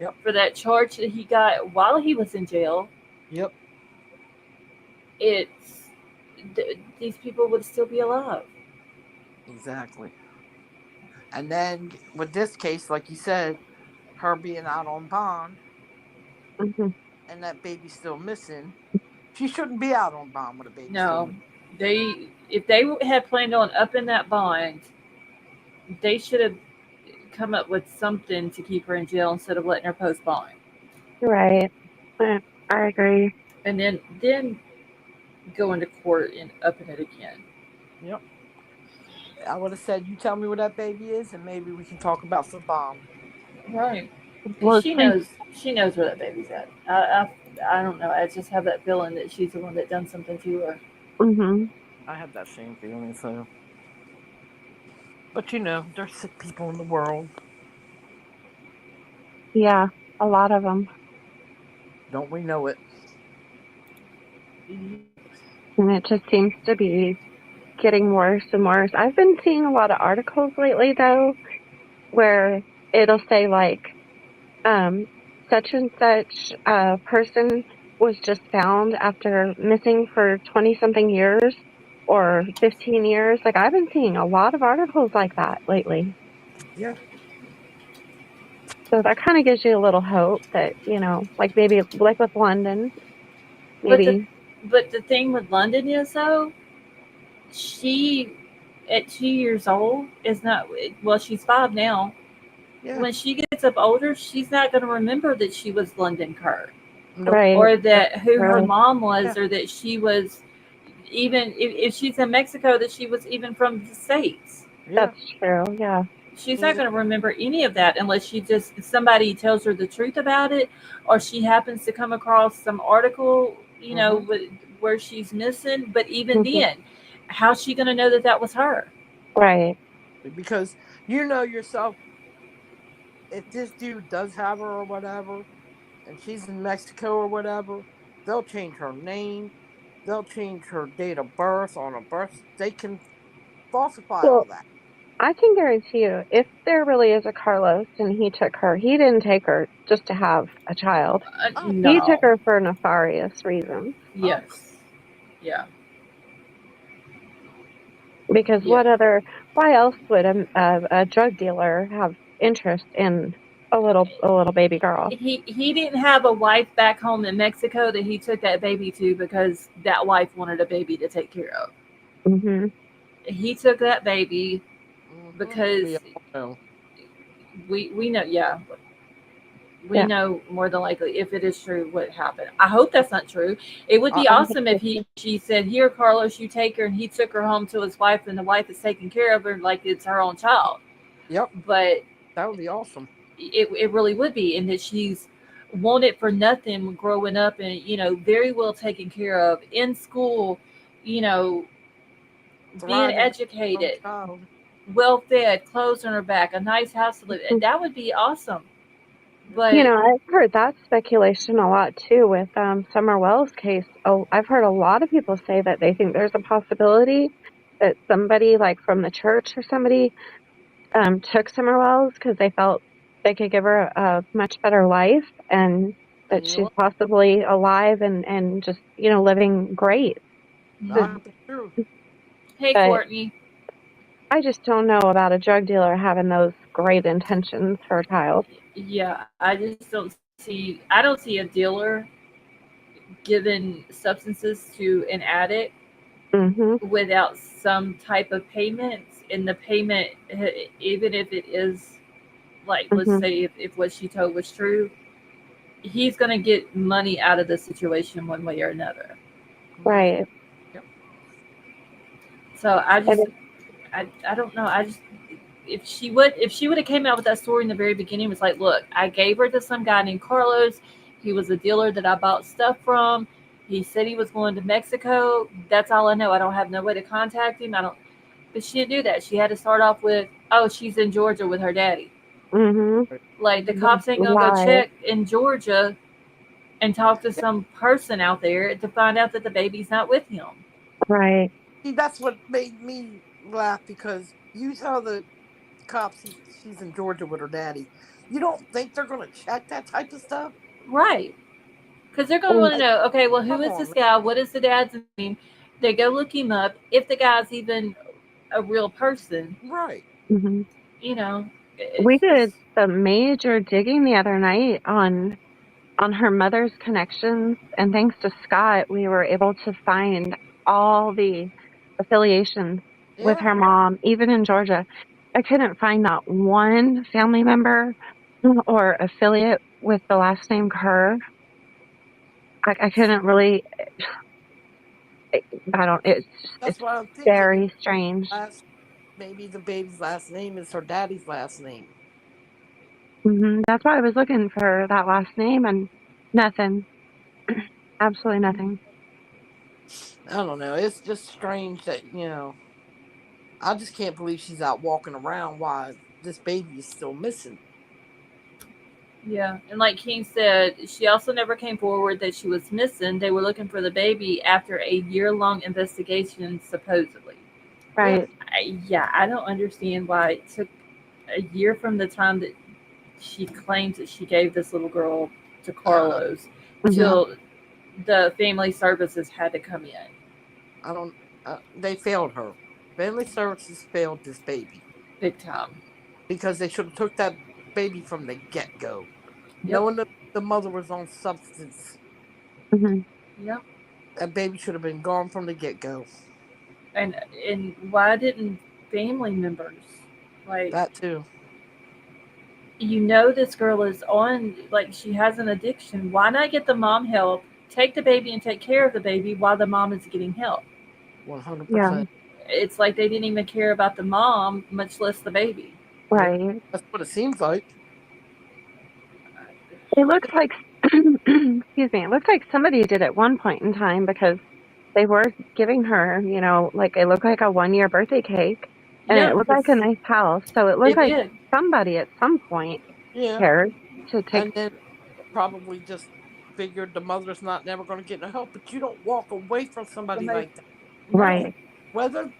D: Yep.
A: for that charge that he got while he was in jail,
D: Yep.
A: These people would still be alive.
D: Exactly. And then with this case, like you said, her being out on bond
C: Mm-hmm.
D: and that baby still missing, She shouldn't be out on bond with a baby
A: No,
D: stolen.
A: if they had planned on upping that bond, they should have come up with something to keep her in jail instead of letting her post bond.
C: Right. I agree.
A: And then go into court and upping it again.
D: Yep. I would have said, you tell me where that baby is, and maybe we can talk about some bond.
A: Right.
C: Well,
A: She
C: since
A: knows where that baby's at. I don't know. I just have that feeling that she's the one that done something to her.
C: hmm
D: I have that same feeling, so. But there's sick people in the world.
C: yeah, a lot of them,
D: Don't we know it?
C: and it just seems to be getting worse and worse. I've been seeing a lot of articles lately, though, where it'll say like, such and such person was just found after missing for 20 something years or 15 years. Like, I've been seeing a lot of articles like that lately.
D: Yeah.
C: So that kind of gives you a little hope that, like maybe like with London,
A: But the
C: maybe.
A: but the thing with London is though, she at 2 years old is not well. She's 5 now.
D: Yeah.
A: When she gets up older, she's not going to remember that she was London Kerr,
D: Nope.
C: Right.
A: or that who her
C: Right.
A: mom was,
D: Yeah.
A: or that she was even if she's in Mexico that she was even from the States.
D: Yeah.
C: That's true. Yeah.
A: She's not going to remember any of that unless somebody tells her the truth about it, or she happens to come across some article, where she's missing. But even
C: Mhm.
A: then, how's she going to know that that was her?
C: Right.
D: Because you know yourself, if this dude does have her or whatever, and she's in Mexico or whatever, they'll change her name. They'll change her date of birth on a birth. They can falsify all
C: Well,
D: that.
C: I can guarantee you, if there really is a Carlos and he took her, he didn't take her just to have a child.
D: Oh,
C: He took
A: No.
C: her for nefarious reasons.
A: Yes. Yeah.
C: Because
A: Yeah.
C: why else would a drug dealer have interest in a little baby girl?
A: He didn't have a wife back home in Mexico that he took that baby to because that wife wanted a baby to take care of.
C: hmm
A: He took that baby because
D: we all know.
A: we know, yeah, we
C: Yeah.
A: know more than likely if it is true what happened. I hope that's not true. It would be
D: I-
A: awesome if she said, "Here, Carlos, you take her," and he took her home to his wife, and the wife is taking care of her like it's her own child.
D: Yep,
A: But
D: that would be awesome.
A: it really would be, and that she's wanted for nothing growing up, and very well taken care of in school, being
D: Thriving
A: educated,
D: child.
A: well fed, clothes on her back, a nice house to live in. That would be awesome. But
C: I've heard that speculation a lot too with Summer Wells' case. Oh, I've heard a lot of people say that they think there's a possibility that somebody like from the church or somebody took Summer Wells because they felt they could give her a much better life, and that
D: And you know
C: she's
D: what?
C: possibly alive and just living great.
D: That could be true.
A: hey,
C: But
A: Courtney,
C: I just don't know about a drug dealer having those great intentions for a child.
A: yeah, I just don't see. I don't see a dealer giving substances to an addict
C: hmm
A: without some type of payment. And the payment, even if it is like, let's
C: hmm
A: say if what she told was true, he's going to get money out of the situation one way or another.
C: Right.
D: Yep.
A: So I
C: And
A: just, I don't know. I just, if she would have came out with that story in the very beginning, it was like, look, I gave her to some guy named Carlos. He was a dealer that I bought stuff from. He said he was going to Mexico. That's all I know. I don't have no way to contact him. But she didn't do that. She had to start off with, oh, she's in Georgia with her daddy.
C: hmm
A: Like, the cops ain't gonna go
C: Lie.
A: check in Georgia and talk to some person out there to find out that the baby's not with him.
C: Right.
D: See, that's what made me laugh, because you tell the cops she's in Georgia with her daddy. You don't think they're going to check that type of stuff?
A: Right. Because they're going to want to know, okay, well, who
D: Come
A: is
D: on,
A: this
D: man.
A: guy? What is the dad's name? They go look him up. If the guy's even a real person,
D: Right.
C: hmm
A: you know.
C: We did some major digging the other night on on her mother's connections, and thanks to Scott, we were able to find all the affiliations with
D: Yeah.
C: her mom, even in Georgia. I couldn't find not one family member or affiliate with the last name Kerr. I couldn't really. I don't.
D: That's
C: It's
D: what I'm thinking.
C: very strange.
D: Maybe the baby's last name is her daddy's last name.
C: That's why I was looking for that last name and nothing. Absolutely nothing.
D: I don't know. It's just strange that, I just can't believe she's out walking around while this baby is still missing.
A: Yeah, and like King said, she also never came forward that she was missing. They were looking for the baby after a year-long investigation, supposedly.
C: Right.
A: I don't understand why it took a year from the time that she claims that she gave this little girl to Carlos
C: Mhm.
A: till the family services had to come in.
D: I don't. They failed her. Family services failed this baby
A: Big time.
D: because they should have took that baby from the get go,
A: Yep.
D: knowing that the mother was on substance.
C: Mhm.
A: Yep.
D: That baby should have been gone from the get go.
A: And why didn't family members, like,
D: That too.
A: this girl is on, like, she has an addiction. Why not get the mom help, take the baby and take care of the baby while the mom is getting help?
D: 100%.
C: Yeah.
A: It's like they didn't even care about the mom, much less the baby.
C: Right.
D: That's what it seems like.
C: It looks like, excuse me, it looks like somebody did at one point in time because they were giving her, like it looked like a 1-year birthday cake and
A: Yeah,
C: it looked like a nice house. So it looked
A: it
C: like
A: did.
C: somebody at some point
D: Yeah.
C: cared to take.
D: And then probably just figured the mother's not never going to get no help. But you don't walk away from somebody like that.
C: Right.
D: Whether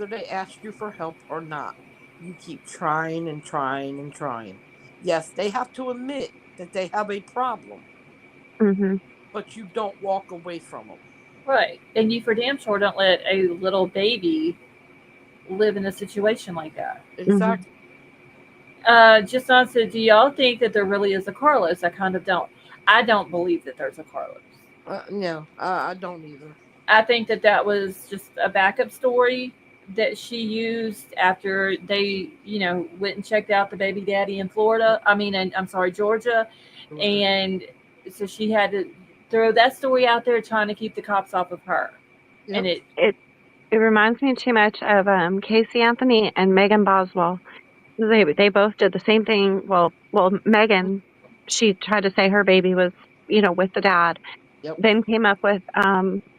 D: they ask you for help or not, you keep trying and trying and trying. Yes, they have to admit that they have a problem,
C: Hmm.
D: but you don't walk away from them.
A: Right. And you for damn sure don't let a little baby live in a situation like that.
C: Hmm.
D: Exactly.
A: Just on, so do y'all think that there really is a Carlos? I kind of don't. I don't believe that there's a Carlos.
D: No, I don't either.
A: I think that that was just a backup story that she used after they, went and checked out the baby daddy in Florida. I'm sorry, Georgia. And so she had to throw that story out there trying to keep the cops off of her.
D: Yep.
A: And
C: It reminds me too much of Casey Anthony and Megan Boswell. They both did the same thing. Well, Megan, she tried to say her baby was, with the dad.
D: Yep.
C: Then came up with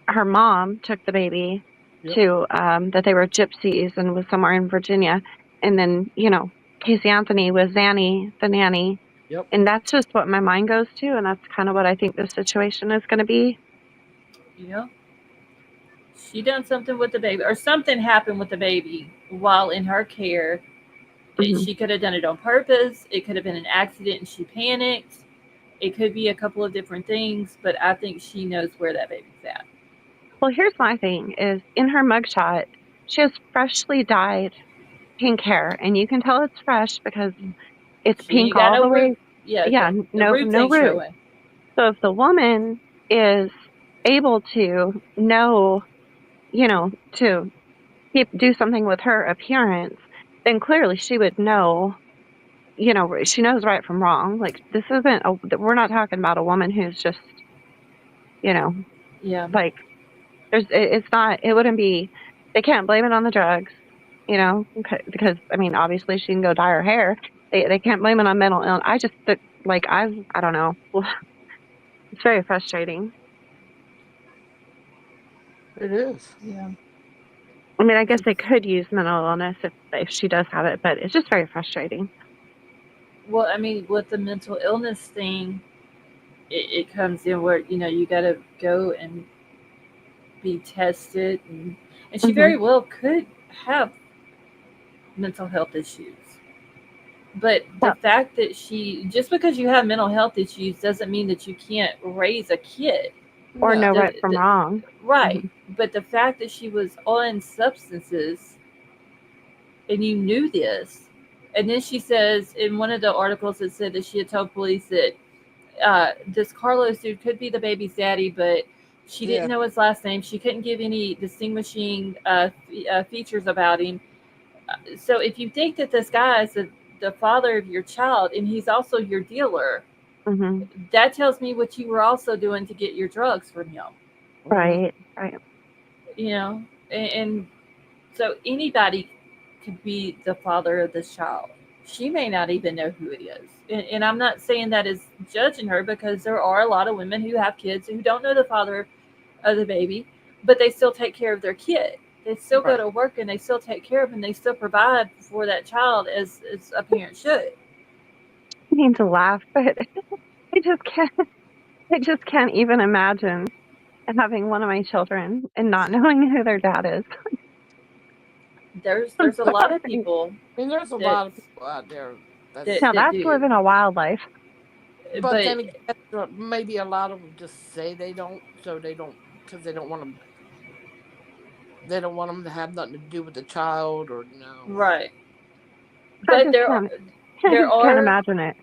C: her mom took the baby
D: Yep.
C: to that they were gypsies and was somewhere in Virginia. And then, Casey Anthony was Zanny, the nanny.
D: Yep.
C: And that's just what my mind goes to. And that's kind of what I think the situation is going to be.
A: she done something with the baby, or something happened with the baby while in her care.
C: Mhm.
A: She could have done it on purpose. It could have been an accident and she panicked. It could be a couple of different things, but I think she knows where that baby's at.
C: Well, here's my thing is in her mugshot, she has freshly dyed pink hair, and you can tell it's fresh because it's
A: She
C: pink
A: ain't got
C: all
A: no
C: the way.
A: root. Yeah,
C: Yeah,
A: the
C: no
A: roots ain't
C: root.
A: showing.
C: So if the woman is able to know, to do something with her appearance, then clearly she would know, she knows right from wrong. Like this isn't we're not talking about a woman who's just,
A: Yeah.
C: like it's not, it wouldn't be, they can't blame it on the drugs, because obviously she can go dye her hair. They can't blame it on mental illness. I don't know. It's very frustrating.
D: It is.
A: Yeah.
C: I guess they could use mental illness if she does have it, but it's just very frustrating.
A: Well, with the mental illness thing, it comes in where, you got to go and be tested. And she
C: Mhm.
A: very well could have mental health issues. But the fact that just because you have mental health issues doesn't mean that you can't raise a kid.
C: Or know right from wrong.
A: Right. But the fact that she was on substances and you knew this, and then she says in one of the articles it said that she had told police that this Carlos dude could be the baby's daddy, but she
D: Yeah.
A: didn't know his last name. She couldn't give any distinguishing features about him. So if you think that this guy is the father of your child and he's also your dealer,
C: Hmm.
A: that tells me what you were also doing to get your drugs from him.
C: Right. Right.
A: You know, and so anybody could be the father of this child. She may not even know who it is. And I'm not saying that as judging her, because there are a lot of women who have kids who don't know the father of the baby, but they still take care of their kid. They still go
D: Right.
A: to work and they still take care of them and they still provide for that child as a parent should.
C: I mean to laugh, but I just can't. I just can't even imagine having one of my children and not knowing who their dad is.
A: There's
C: I'm
A: a lot of
C: sorry.
A: people
D: I mean, there's a
A: that
D: lot of people out there that's.
C: Now
A: that
C: that's
A: do.
C: living a wild life.
D: But
A: But
D: then again, maybe a lot of them just say they don't, so they don't, because they don't want them. They don't want them to have nothing to do with the child, or
A: right.
C: I
A: But
C: just can't. I
A: there
C: just can't
A: are
C: imagine it.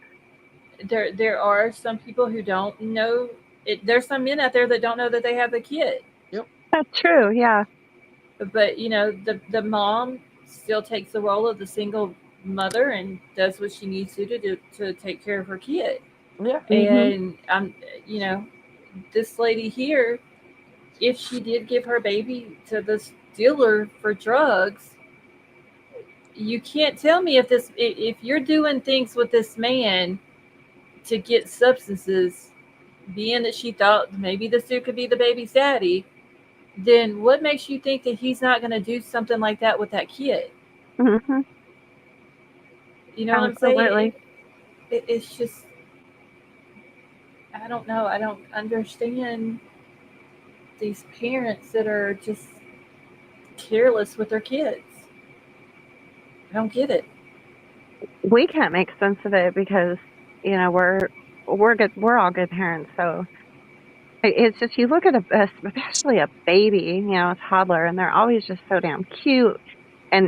A: there are some people who don't know it. There's some men out there that don't know that they have a kid.
D: Yep.
C: That's true. Yeah.
A: But the mom still takes the role of the single mother and does what she needs to do to take care of her kid.
D: Yeah.
C: Hmm.
A: And this lady here, if she did give her baby to this dealer for drugs, you can't tell me if you're doing things with this man to get substances, being that she thought maybe this dude could be the baby's daddy, then what makes you think that he's not going to do something like that with that kid?
C: Hmm.
A: You know what I'm saying?
C: Absolutely.
A: It's just, I don't know. I don't understand these parents that are just careless with their kids. I don't get it.
C: We can't make sense of it because we're good. We're all good parents. So it's just you look at especially a baby, a toddler, and they're always just so damn cute. And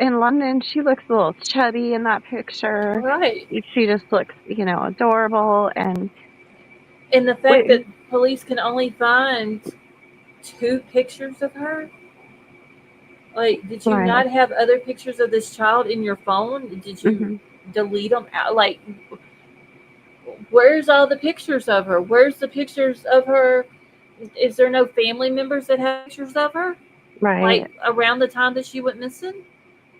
C: in London, she looks a little chubby in that picture.
A: Right.
C: She just looks, adorable. And
A: And the fact that
C: we,
A: police can only find 2 pictures of her. Like, did you
C: right.
A: not have other pictures of this child in your phone? Did you
C: Hmm.
A: delete them out? Like, where's all the pictures of her? Where's the pictures of her? Is there no family members that have pictures of her?
C: Right.
A: Like, around the time that she went missing?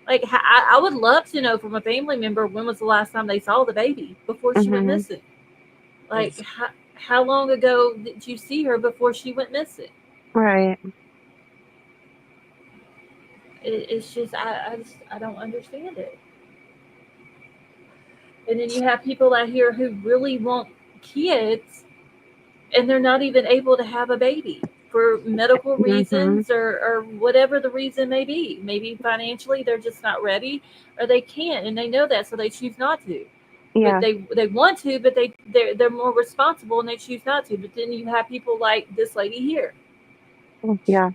A: Like, I would love to know from a family member when was the last time they saw the baby before she went
C: Hmm.
A: missing. Like, how long ago did you see her before she went missing?
C: Right.
A: It's just I don't understand it. And then you have people out here who really want kids and they're not even able to have a baby for medical
C: Hmm.
A: reasons or whatever the reason may be. Maybe financially they're just not ready or they can't and they know that so they choose not to. But
C: Yeah.
A: they want to, but they're more responsible and they choose not to. But then you have people like this lady here.
C: Yeah.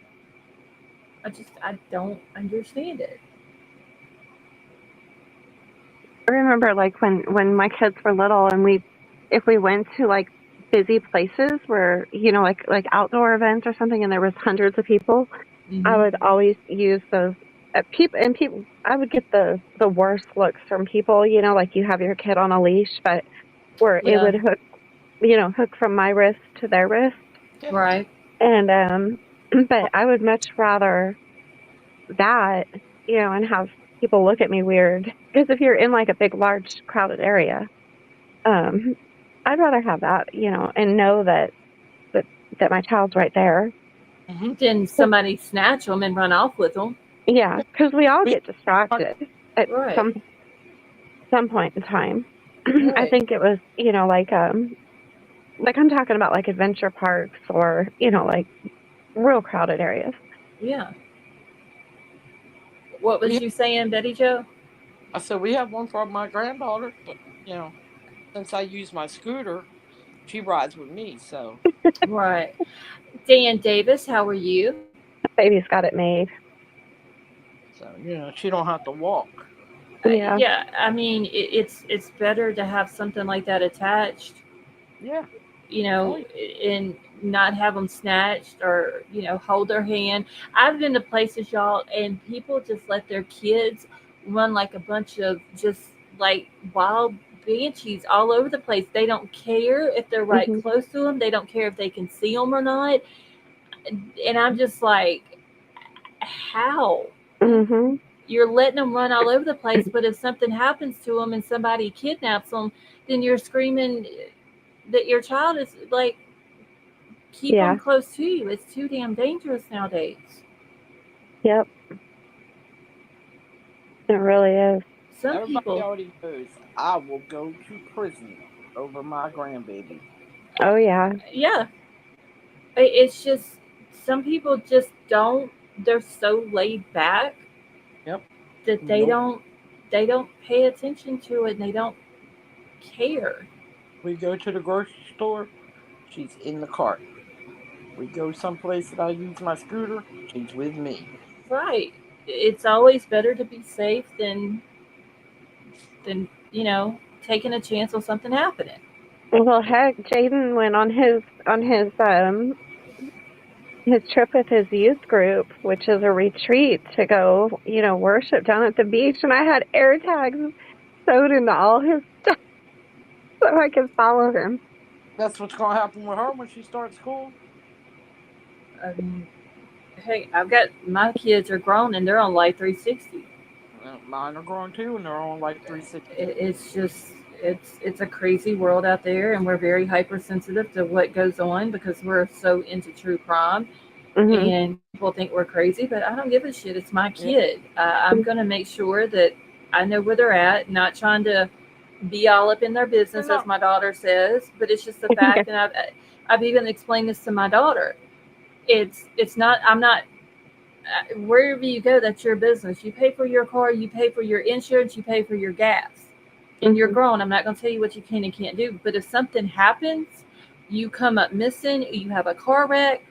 A: I don't understand it.
C: I remember like when my kids were little and if we went to like busy places where, like outdoor events or something and there was hundreds of people, I
A: Hmm.
C: would always use those people. I would get the worst looks from people, like you have your kid on a leash, but where it
A: Yeah.
C: would hook from my wrist to their wrist.
D: Yeah.
A: Right.
C: And but I would much rather that, and have people look at me weird. Because if you're in like a big, large, crowded area, um, I'd rather have that, and know that that my child's right there.
D: Mm-hmm.
A: Then somebody snatch them and run off with them.
C: Yeah, because we all get distracted at
A: Right.
C: some point in time. I
A: Right.
C: think it was, like I'm talking about like adventure parks or, like real crowded areas.
A: Yeah. What was
D: We,
A: you saying, Betty Joe?
D: I said we have one for my granddaughter, but since I use my scooter, she rides with me. So
A: Right. Dan Davis, how are you?
C: Baby's got it made.
D: she don't have to walk.
C: Yeah.
A: Yeah, I mean, it's better to have something like that attached
D: Yeah.
A: you know, and not have them snatched or, you know, hold their hand. I've been to places, y'all, and people just let their kids run like a bunch of just like wild banshees all over the place. They don't care if they're right
C: Mhm.
A: close to them. They don't care if they can see them or not. And I'm just like, how?
C: Mhm.
A: You're letting them run all over the place, but if something happens to them and somebody kidnaps them, then you're screaming that your child is like, keep them
C: Yeah.
A: close to you. It's too damn dangerous nowadays.
C: Yep. It really is.
A: Some
D: Everybody
A: people,
D: already knows I will go to prison over my grandbaby.
C: Oh yeah.
A: yeah, it's just some people just don't. They're so laid back
D: Yep.
A: that
D: Nope.
A: they don't pay attention to it and they don't care.
D: We go to the grocery store, she's in the cart. We go someplace that I use my scooter, she's with me.
A: Right. It's always better to be safe than taking a chance on something happening.
C: Well, heck, Jaden went on his trip with his youth group, which is a retreat to go, worship down at the beach, and I had air tags sewed into all his stuff so I could follow him.
D: That's what's going to happen with her when she starts school.
A: I mean, hey, I've got my kids are grown and they're on Life 360.
D: Mine are growing too, and they're on like 360.
A: It's just it's a crazy world out there, and we're very hypersensitive to what goes on because we're so into true crime.
C: Mhm.
A: And people think we're crazy, but I don't give a shit. It's my
D: Yeah.
A: kid. I'm gonna make sure that I know where they're at. Not trying to be all up in their business, as
D: No.
A: my daughter says, but it's just the fact, and I've even explained this to my daughter. It's not. I'm not. Wherever you go, that's your business. You pay for your car, you pay for your insurance, you pay for your gas, and you're
C: Mhm.
A: grown. I'm not going to tell you what you can and can't do. But if something happens, you come up missing, you have a car wreck,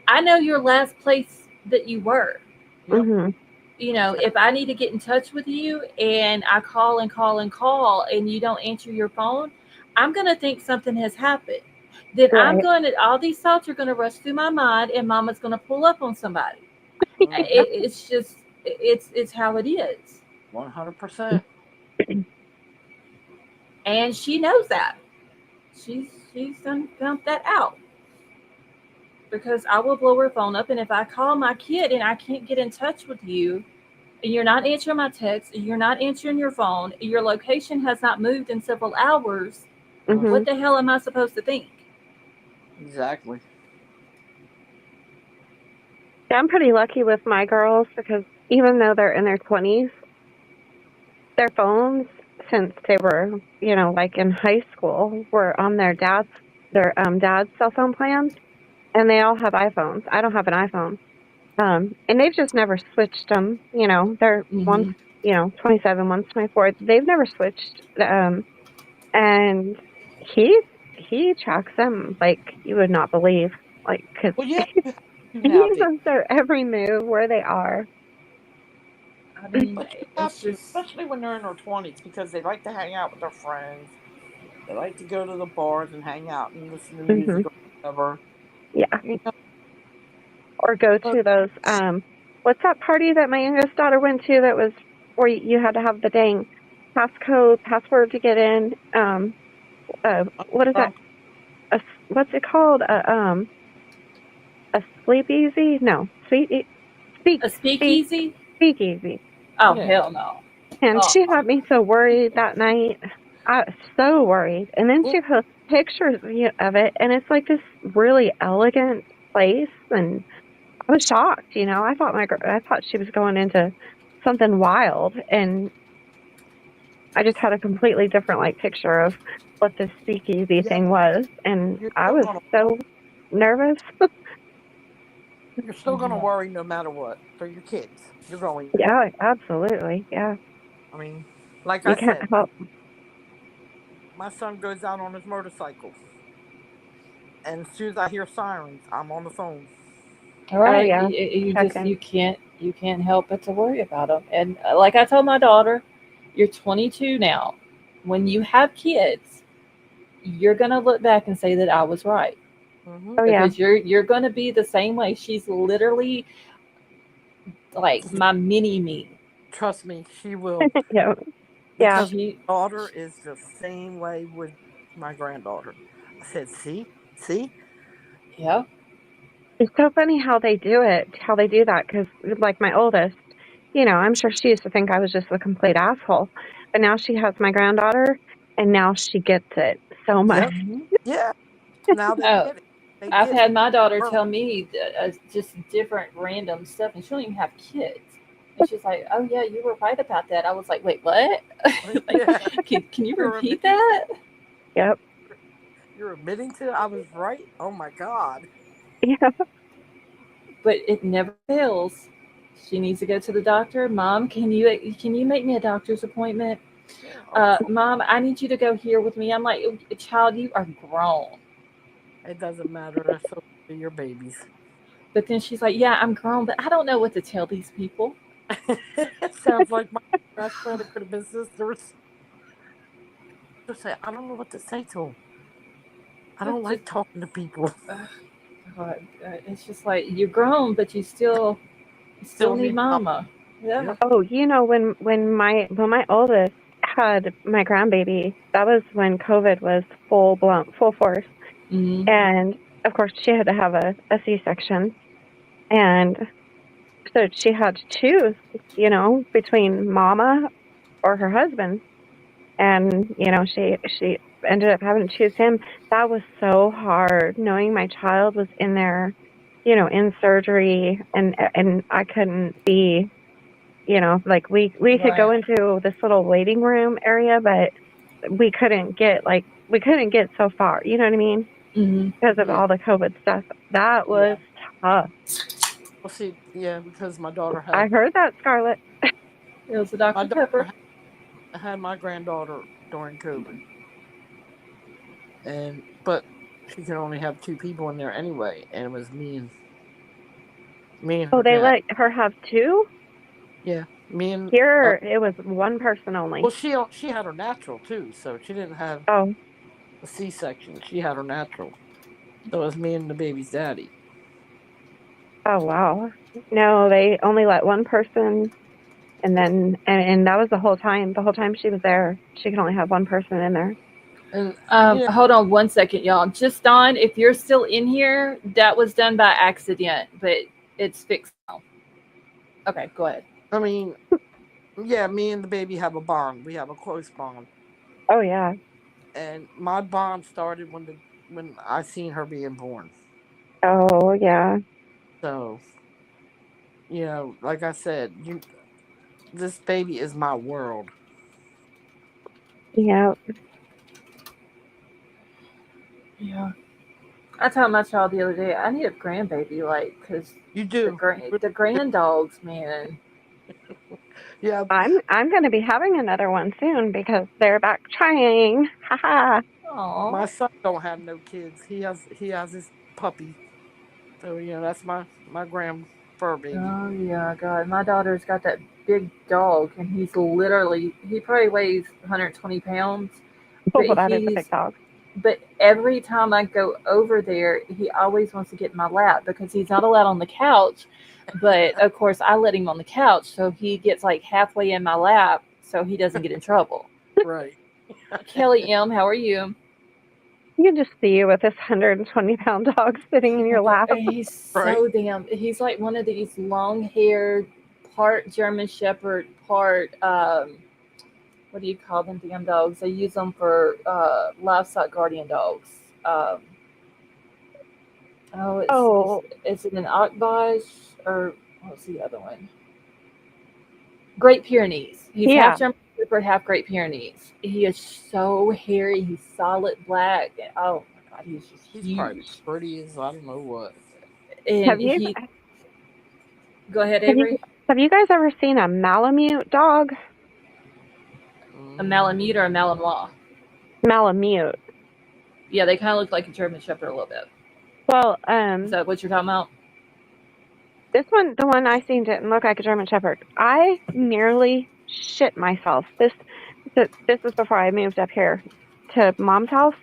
A: I know your last place that you were.
D: Yep.
C: Mhm.
A: You know, if I need to get in touch with you and I call and call and call and you don't answer your phone, I'm going to think something has happened. Then
C: Right.
A: all these thoughts are going to rush through my mind and mama's going to pull up on somebody.
D: Mm-hmm.
A: It's just it's how it is,
D: 100%.
A: and she knows that. She's done found that out because I will blow her phone up, and if I call my kid and I can't get in touch with you, and you're not answering my text, and you're not answering your phone, your location has not moved in several hours, what
C: Mhm.
A: the hell am I supposed to think?
D: Exactly.
C: Yeah, I'm pretty lucky with my girls because even though they're in their 20s, their phones, since they were, like in high school, were on their dad's cell phone plans, and they all have iPhones. I don't have an iPhone. And they've just never switched them. They're one's,
A: Mm-hmm.
C: 27, one's 24. They've never switched. And he he tracks them like you would not believe, like because
D: Well, yeah, you have to
C: he
D: nowadays.
C: knows their every move, where they are.
A: I mean,
D: But you have
A: it's
D: to,
A: just
D: especially when they're in their 20s, because they like to hang out with their friends. They like to go to the bars and hang out and listen to
C: Hmm.
D: music or whatever.
C: Yeah,
D: You know,
C: or go
D: but
C: to those. What's that party that my youngest daughter went to that was where you had to have the dang password to get in? What is that?
D: um,
C: What's it called? A sleep easy? No, speak
A: a
C: speak
A: speakeasy.
C: speak easy.
A: Oh
D: yeah.
A: hell no.
C: And she
A: Uh-uh.
C: had me so worried that night. I was so worried. And then
D: Well,
C: she posts pictures of it, and it's like this really elegant place. And I was shocked. I thought she was going into something wild, and I just had a completely different picture of what this speakeasy
D: yeah,
C: thing was, and
D: you're
C: I
D: still
C: was
D: gonna
C: so nervous.
D: you're still gonna worry no matter what for your kids. You're going to.
C: Yeah, absolutely. Yeah,
D: I mean, like
C: you
D: I
C: can't
D: said,
C: help.
D: my son goes out on his motorcycle, and as soon as I hear sirens, I'm on the phone.
A: All
C: Oh
A: right,
C: yeah,
A: you just
C: checking.
A: you can't help but to worry about them. And like I told my daughter, you're 22 now. When you have kids, you're gonna look back and say that I was right
D: Hmm.
C: Oh yeah.
A: because you're gonna be the same way. She's literally like my mini me.
D: Trust me, she will.
C: Yeah. Yeah.
D: Because
A: She,
D: my daughter is the same way with my granddaughter. I said, see,
A: yeah,
C: It's so funny how they do it, how they do that. Because like my oldest, I'm sure she used to think I was just a complete asshole, but now she has my granddaughter, and now she gets it so much.
D: yep, yeah. Now they
A: oh,
D: get it. They
A: I've
D: get it.
A: had my daughter
D: Her-
A: tell me just different random stuff, and she don't even have kids. And she's like, "Oh yeah, you were right about that." I was like, "Wait, what? Like,
D: Yeah,
A: can you
D: you're
A: repeat
D: admitting.
A: that?"
C: Yep.
D: You're admitting to I was right. Oh my god.
C: Yeah.
A: But it never fails. She needs to go to the doctor. Mom, can you make me a doctor's appointment?
D: Yeah, of course.
A: Mom, I need you to go here with me. I'm like, child, you are grown.
D: It doesn't matter. So they're your babies.
A: But then she's like, yeah, I'm grown, but I don't know what to tell these people.
D: It sounds like my best friend. It could have been sisters. Just say, I don't know what to say to them. I don't
A: It's just,
D: like talking to people.
A: God, it's just like you're grown, but you still
D: Still
A: need
D: need help.
A: mama. Yeah.
D: Yep.
C: Oh, when my oldest had my grandbaby, that was when COVID was full force,
A: Mm-hmm.
C: and of course she had to have a C-section, and so she had to choose, between mama or her husband, and she ended up having to choose him. That was so hard, knowing my child was in there, in surgery, and I couldn't be, like we could go
A: Right.
C: into this little waiting room area, but we couldn't get so far. You know what I mean?
A: Mm-hmm.
C: Because of
D: Yeah.
C: all the COVID stuff. That
A: Yeah.
C: was tough.
D: Well, see, yeah, because my daughter
C: I
D: had
C: heard that, Scarlett.
A: It was a
D: my
A: Dr.
D: daughter
A: Pepper.
D: had my granddaughter during COVID, and but she could only have two people in there anyway, and it was me and
C: Oh,
D: her
C: they
D: dad.
C: let her have two?
D: Yeah, me and
C: Here, it was one person only.
D: well, she had her natural too, so she didn't have
C: Oh,
D: a C-section. She had her natural, so it was me and the baby's daddy.
C: oh wow. No, they only let one person, and that was the whole time. The whole time she was there, she could only have one person in there.
D: And you know,
A: Hold on one second, y'all. Just Don, if you're still in here, that was done by accident, but it's fixed now. Okay, go ahead.
D: I mean, yeah, me and the baby have a bond. We have a close bond,
C: Oh yeah.
D: and my bond started when I seen her being born.
C: Oh yeah.
D: So like I said, this baby is my world.
C: Yeah.
A: Yeah. I told my child the other day, I need a grandbaby, like, because
D: You
A: the
D: do. You
A: grand
D: really
A: the
D: do.
A: grand dogs, man.
D: Yeah,
C: I'm going to be having another one soon because they're back trying. Haha.
A: Oh.
D: my son don't have no kids. He has his puppy. So that's my grand fur baby.
A: Oh yeah, God. My daughter's got that big dog, and he probably weighs 120 pounds, but
C: Oh, that is a big
A: he's
C: dog.
A: but every time I go over there, he always wants to get in my lap because he's not allowed on the couch. But of course, I let him on the couch, so he gets like halfway in my lap, so he doesn't get in trouble.
D: Right.
A: Kelly M, how are you?
C: You can just see you with this 120-pound dog sitting in
A: Oh my
C: your
A: God,
C: lap.
A: he's
D: Right.
A: so damn. He's like one of these long-haired, part German Shepherd, part what do you call them? Damn dogs. They use them for livestock guardian dogs. Um, Oh, it's it's
C: Oh,
A: is it an Akbaj or what's the other one? Great Pyrenees. He's half
C: yeah.
A: German Shepherd, half Great Pyrenees. He is so hairy. He's solid black. Oh my God, he's just
D: He's probably
A: huge.
D: pretty as I don't know what.
A: And
C: Have you
A: he, go ahead,
C: have you
A: Avery.
C: have you guys ever seen a Malamute dog?
A: A
D: Mm,
A: Malamute or a Malinois.
C: Malamute.
A: Yeah, they kind of look like a German Shepherd a little bit.
C: Well,
A: Is that what you're talking about?
C: the one I seen didn't look like a German Shepherd. I nearly shit myself. This was before I moved up here to Mom's house.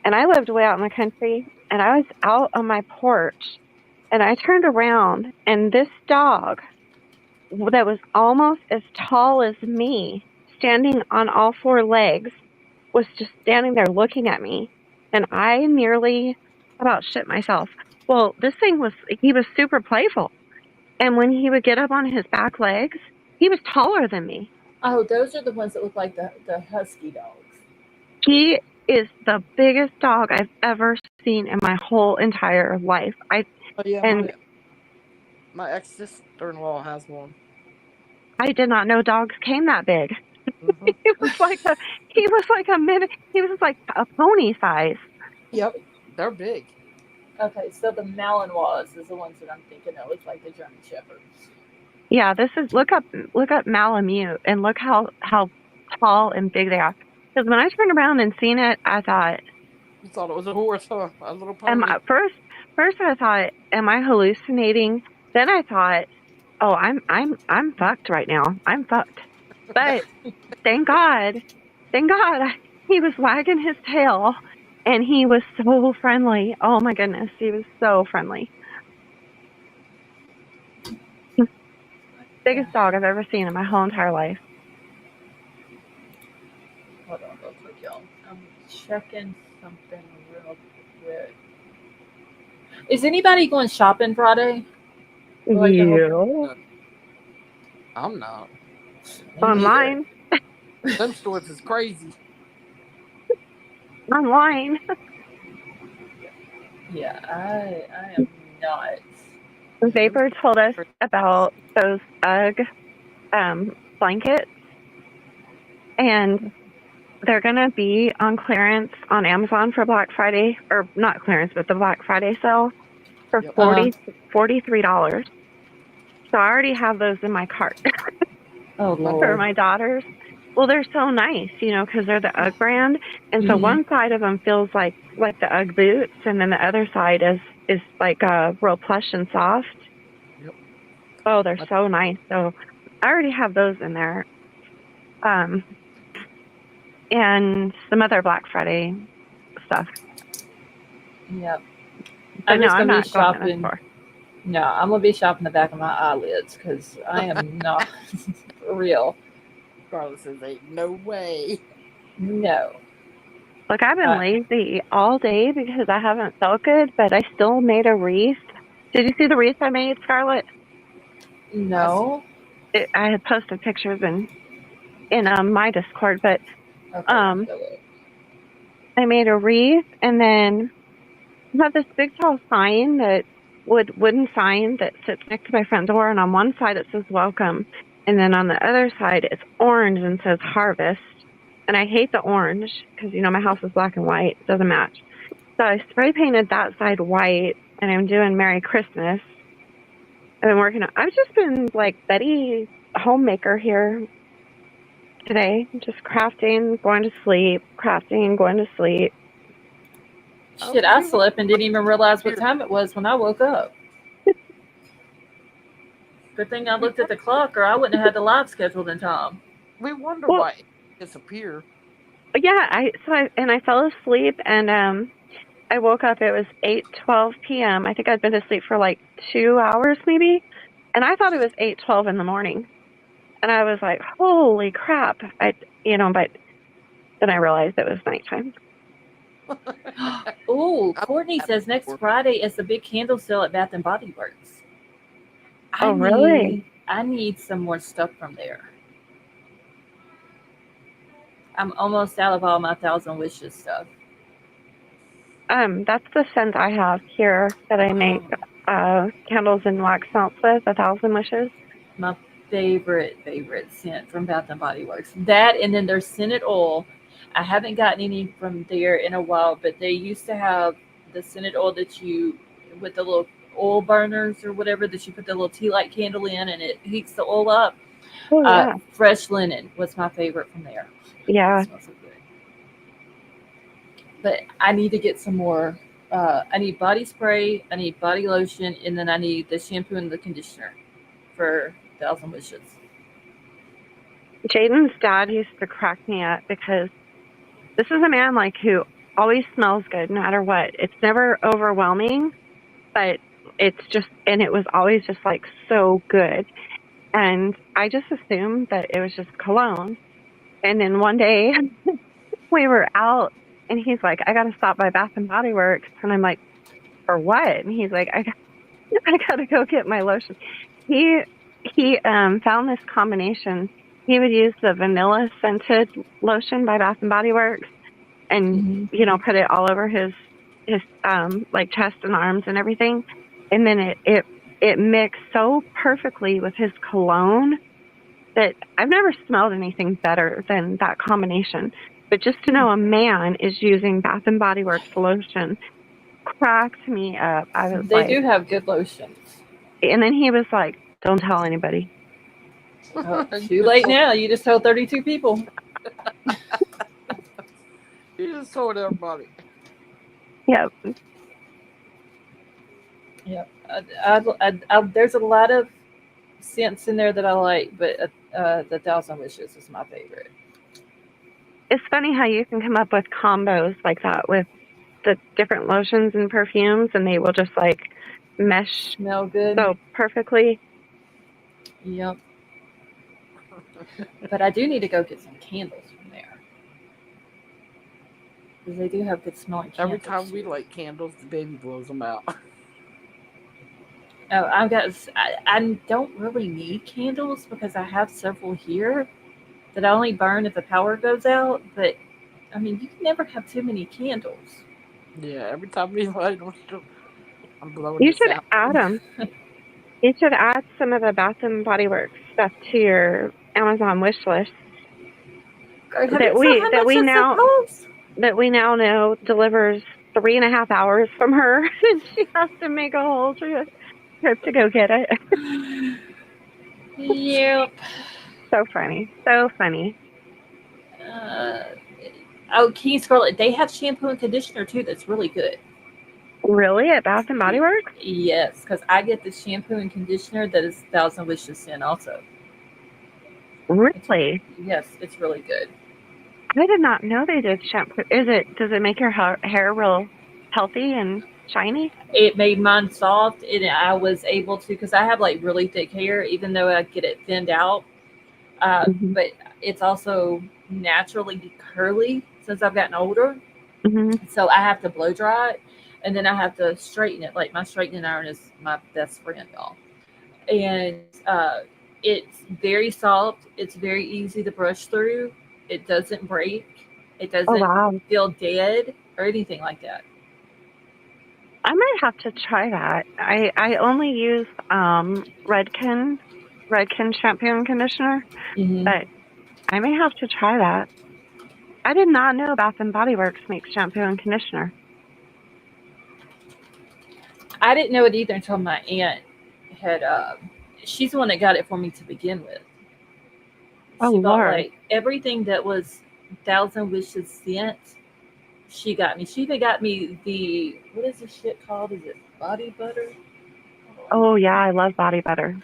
C: And I lived way out in the country, and I was out on my porch, and I turned around, and this dog that was almost as tall as me, standing on all four legs, was just standing there looking at me. And I nearly about shit myself. Well, he was super playful. And when he would get up on his back legs, he was taller than me.
A: Oh, those are the ones that look like the husky dogs.
C: He is the biggest dog I've ever seen in my whole entire life.
D: Oh, yeah,
C: And
D: my ex-sister-in-law has one.
C: I did not know dogs came that big.
D: Mhm.
C: He was like a pony size.
D: Yep, they're big.
A: Okay, so the Malinois is the ones that I'm thinking of. Looks like the German Shepherds.
C: Yeah, look up Malamute and look how tall and big they are. Because when I turned around and seen it, I thought,
D: You thought it was a horse, huh? A little pony.
C: first I thought, am I hallucinating? Then I thought, oh, I'm fucked right now. I'm fucked. But thank God, he was wagging his tail, and he was so friendly. Oh my goodness, he was so friendly. Biggest dog I've ever seen in my whole entire life.
A: Hold on, real quick, y'all. I'm checking something real quick. Is anybody going shopping Friday? Like the whole-
C: You
D: I'm not.
C: online,
D: Them stores is crazy.
C: online.
A: Yeah, I am not.
C: Vapor told us about those UGG blankets, and they're gonna be on clearance on Amazon for Black Friday, or not clearance, but the Black Friday sale for
D: Yep.
C: $43. So I already have those in my cart
A: Oh
C: for
A: Lord.
C: my daughters. Well, they're so nice, because they're the UGG brand, and so
A: Mhm.
C: one side of them feels like the UGG boots, and then the other side is like real plush and soft.
D: Yep.
C: Oh, they're so nice. So I already have those in there. And some other Black Friday stuff.
A: Yep.
C: But
A: I'm
C: no,
A: just
C: I'm
A: gonna be
C: not going to the
A: shopping.
C: store.
A: No, I'm gonna be shopping the back of my eyelids because I am not for real.
D: Carla says, "Ain't no way."
A: No.
C: Look, I've been lazy all day because I haven't felt good, but I still made a wreath. Did you see the wreath I made, Scarlett?
A: No.
C: I had posted pictures in my Discord, but
A: Okay.
C: I made a wreath, and then I have this big tall sign wooden sign that sits next to my front door, and on one side it says welcome, and then on the other side it's orange and says harvest. And I hate the orange because my house is black and white. It doesn't match. So I spray painted that side white, and I'm doing Merry Christmas. I've been working on. I've just been like Betty homemaker here today, just crafting, going to sleep, crafting, going to sleep.
A: Shit, I slept and didn't even realize what time it was when I woke up. Good thing I looked at the clock, or I wouldn't have had the live scheduled in time.
D: We wonder why it disappeared.
C: Yeah, I fell asleep, and I woke up. It was 8:12 p.m. I think I'd been asleep for like 2 hours maybe, and I thought it was 8:12 in the morning, and I was like, "Holy crap!" But then I realized it was nighttime.
A: Oh, Courtney says next Friday is the big candle sale at Bath and Body Works.
C: Oh, really?
A: I need some more stuff from there. I'm almost out of all my 1,000 Wishes stuff.
C: That's the scent I have here that I make candles and wax melts with, 1,000 Wishes.
A: My favorite scent from Bath and Body Works. That, and then their scented oil. I haven't gotten any from there in a while, but they used to have the scented oil that you, with the little oil burners or whatever, that you put the little tea light candle in and it heats the oil up.
C: Oh, yeah.
A: Fresh Linen was my favorite from there.
C: Yeah.
A: It smells so good. But I need to get some more. I need body spray, I need body lotion, and then I need the shampoo and the conditioner for 1,000 Wishes.
C: Jaden's dad used to crack me up because this is a man who always smells good no matter what. It's never overwhelming, but it's just, and it was always just like so good. And I just assumed that it was just cologne. And then one day we were out and he's like, I got to stop by Bath and Body Works. And I'm like, for what? And he's like, I got to go get my lotion. He found this combination. He would use the vanilla scented lotion by Bath and Body Works and, put it all over his like chest and arms and everything. And then it mixed so perfectly with his cologne that I've never smelled anything better than that combination. But just to know a man is using Bath and Body Works lotion cracked me up. I was
A: They do have good lotions.
C: And then he was like, don't tell anybody.
A: Oh, too late now. You just told 32 people.
D: You just told everybody.
C: Yep.
A: Yep. There's a lot of scents in there that I like, but the Thousand Wishes is my favorite.
C: It's funny how you can come up with combos like that with the different lotions and perfumes, and they will just like mesh
A: Smell good.
C: so perfectly.
A: Yep. But I do need to go get some candles from there. Because they do have good smelling candles.
D: Every time we light candles, the baby blows them out.
A: Oh, I don't really need candles because I have several here that I only burn if the power goes out. But, I mean, you can never have too many candles.
D: Yeah, every time we light them, I'm blowing
C: You
D: this
C: should
D: out.
C: add them. You should add some of the Bath and Body Works stuff to your Amazon wish list. That we now know delivers 3.5 hours from her, and she has to make a whole trip to go get it.
A: Yep.
C: So funny. So funny.
A: King Scarlet, they have shampoo and conditioner too that's really good.
C: Really? At Bath and Body Works?
A: Yes, because I get the shampoo and conditioner that is Thousand Wishes scent also.
C: Really?
A: Yes, it's really good.
C: I did not know they did shampoo. Does it make your hair real healthy and shiny?
A: It made mine soft, and I was able to, because I have like really thick hair, even though I get it thinned out. But it's also naturally curly since I've gotten older.
C: Mm-hmm.
A: So I have to blow dry it, and then I have to straighten it. Like my straightening iron is my best friend, y'all. And it's very soft. It's very easy to brush through. It doesn't break. It doesn't feel dead or anything like that.
C: I might have to try that. I only use Redken shampoo and conditioner, but I may have to try that. I did not know Bath and Body Works makes shampoo and conditioner.
A: I didn't know it either until my aunt had. She's the one that got it for me to begin with. She bought like everything that was Thousand Wishes scent. She got me. She even got me the, what is this shit called? Is it body butter?
C: Oh yeah, I love body butter.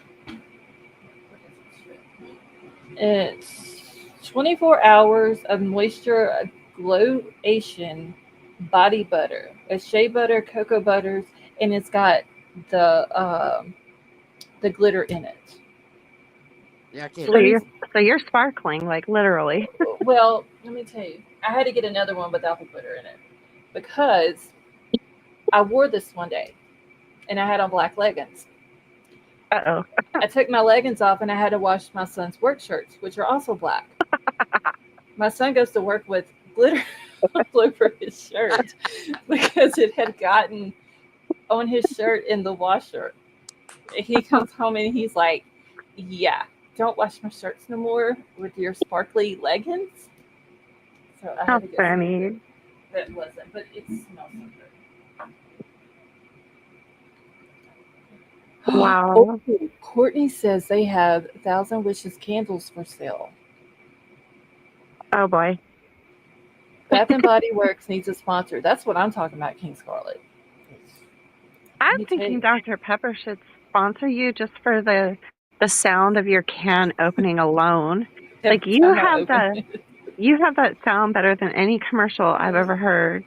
A: It's 24 hours of moisture glowiation body butter. It's shea butter, cocoa butters, and it's got the glitter in it.
D: Yeah, I can't.
C: So you're sparkling, like literally.
A: Well, let me tell you, I had to get another one without the glitter in it because I wore this one day and I had on black leggings.
C: Uh-oh.
A: I took my leggings off and I had to wash my son's work shirts, which are also black. My son goes to work with glitter all over his shirt because it had gotten on his shirt in the washer. He comes home and he's like, yeah, don't wash my shirts no more with your sparkly leggings. So I had to get
C: funny.
A: That wasn't, but it smells so good.
C: Wow.
A: Oh, Courtney says they have Thousand Wishes candles for sale.
C: Oh boy.
A: Bath and Body Works needs a sponsor. That's what I'm talking about, King Scarlet.
C: I'm thinking Dr. Pepper should sponsor you just for the sound of your can opening alone. Like you have that sound better than any commercial I've ever heard.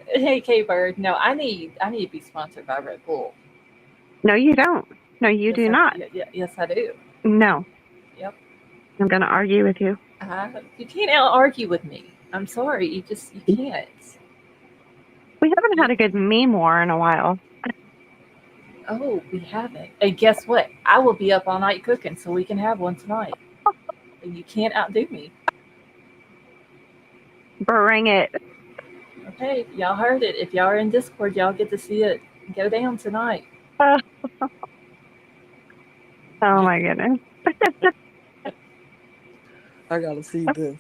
A: Hey, K Bird. No, I need to be sponsored by Red Bull.
C: No, you don't. No, you do not.
A: Yes, I do.
C: No.
A: Yep.
C: I'm going to argue with you.
A: You can't argue with me. I'm sorry. You can't.
C: We haven't had a good meme war in a while.
A: Oh, we haven't. And guess what? I will be up all night cooking, so we can have one tonight. And you can't outdo me.
C: Bring it.
A: Okay, y'all heard it. If y'all are in Discord, y'all get to see it go down tonight.
C: Oh my goodness.
D: I gotta see this.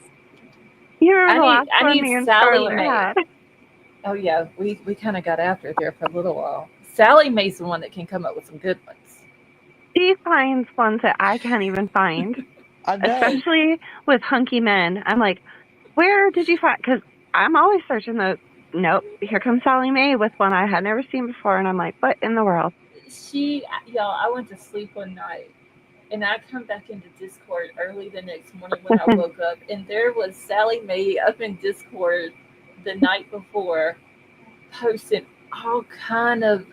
C: You were the last
A: I
C: one
A: need
C: me and
A: Sally
C: Scarlett
A: Mae.
C: had.
A: Oh yeah, we kind of got after it there for a little while. Sally Mae's the one that can come up with some good ones.
C: She finds ones that I can't even find.
D: I know.
C: Especially with hunky men. I'm like, where did you find? Because I'm always searching those. Nope. Here comes Sally Mae with one I had never seen before. And I'm like, what in the world?
A: Y'all, I went to sleep one night and I come back into Discord early the next morning when I woke up, and there was Sally Mae up in Discord the night before posting all kind of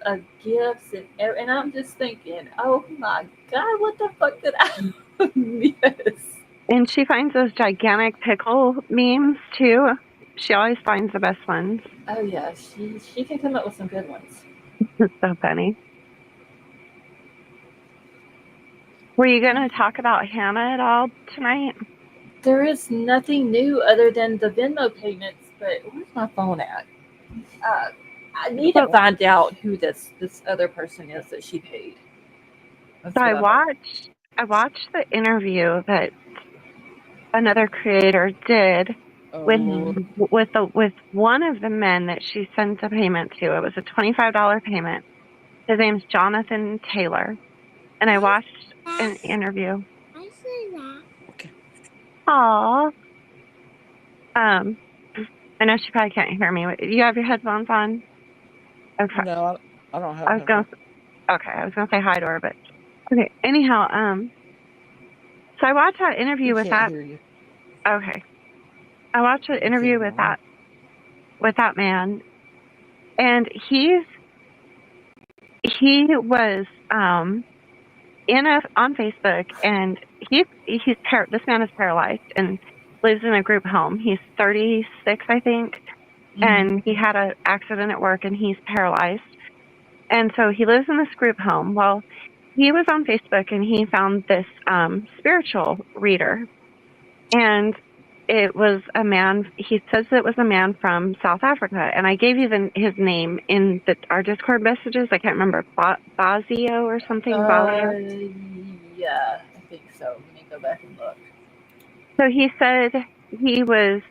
A: gifts and I'm just thinking, oh my God, what the fuck did I miss?
C: And she finds those gigantic pickle memes too. She always finds the best ones.
A: Oh yeah, she can come up with some good ones.
C: It's so funny. Were you going to talk about Hannah at all tonight?
A: There is nothing new other than the Venmo payments, but where's my phone at? I need to find out who this other person is that she paid.
C: So I watched the interview that another creator did with one of the men that she sent a payment to. It was a $25 payment. His name's Jonathan Taylor. And I watched an interview.
E: I see that.
D: Okay.
C: Aww. I know she probably can't hear me. You have your headphones on? Okay.
D: No, I don't have.
C: I was gonna say hi to her, but okay. Anyhow, so I watched that interview with that.
D: Hear you.
C: Okay. I watched an interview with that man, and he was on Facebook, and this man is paralyzed and lives in a group home. He's 36, I think, and he had an accident at work, and he's paralyzed, and so he lives in this group home. Well, he was on Facebook, and he found this spiritual reader, and it was a man. He says it was a man from South Africa, and I gave you his name in our Discord messages. I can't remember, Bazio or something.
A: Yeah, I think so. Let me go back and look.
C: So he said he was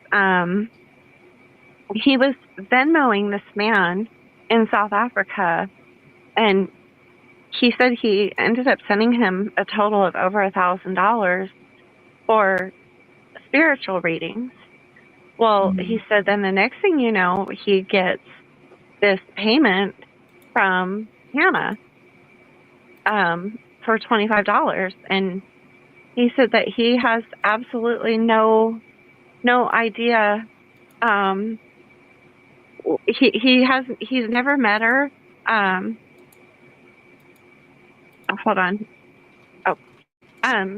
C: Venmoing this man in South Africa, and he said he ended up sending him a total of over $1,000 for spiritual readings. Well, he said then the next thing you know, he gets this payment from Hannah for $25, and he said that he has absolutely no idea. He's never met her. Hold on.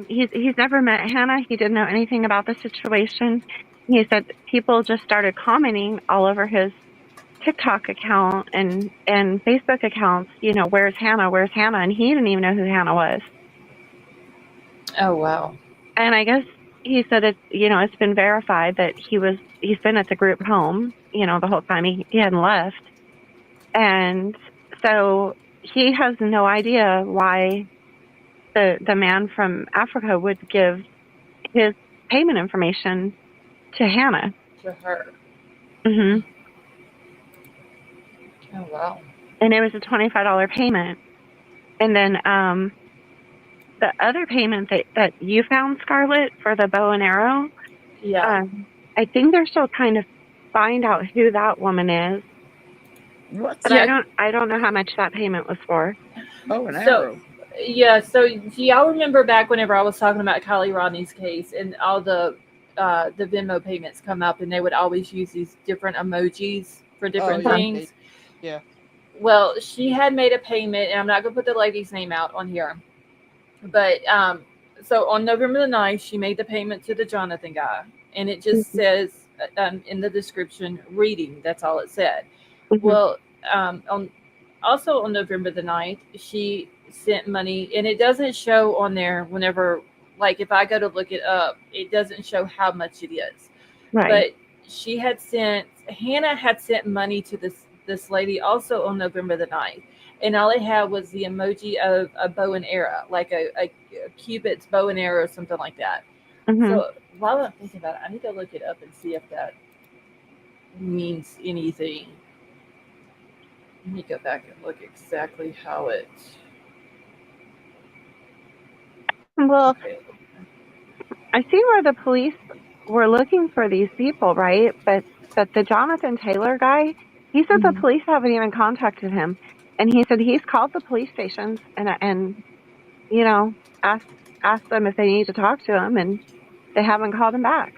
C: He's never met Hannah. He didn't know anything about the situation. He said people just started commenting all over his TikTok account and Facebook accounts, where's Hannah? Where's Hannah? And he didn't even know who Hannah was.
A: Oh, wow.
C: And I guess he said it's been verified that he's been at the group home, the whole time he hadn't left. And so he has no idea why the man from Africa would give his payment information to Hannah.
A: To her.
C: Mm-hmm.
A: Oh, wow.
C: And it was a $25 payment. And then the other payment that you found, Scarlett, for the bow and arrow,
A: yeah,
C: I think they're still trying to find out who that woman is.
D: What?
C: But yeah. I don't know how much that payment was for.
D: Oh, an arrow.
A: Yeah, so do y'all remember back whenever I was talking about Kylie Rodney's case and all the Venmo payments come up, and they would always use these different emojis for different
D: yeah.
A: things.
D: Yeah.
A: Well, she had made a payment, and I'm not going to put the lady's name out on here, but so on November the 9th, she made the payment to the Jonathan guy, and it just
C: Mhm.
A: says in the description, reading. That's all it said.
C: Mhm.
A: Well, also on November the 9th, she sent money, and it doesn't show on there whenever, like if I go to look it up, it doesn't show how much it is.
C: Right.
A: But Hannah had sent money to this lady also on November the 9th. And all it had was the emoji of a bow and arrow, like a Cupid's bow and arrow or something like that.
C: Mhm.
A: So while I'm thinking about it, I need to look it up and see if that means anything. Let me go back and look exactly how it.
C: Well,
A: Okay.
C: I see where the police were looking for these people, right? But the Jonathan Taylor guy, he said the
A: Mhm.
C: police haven't even contacted him, and he said he's called the police stations and you know asked them if they need to talk to him, and they haven't called him back.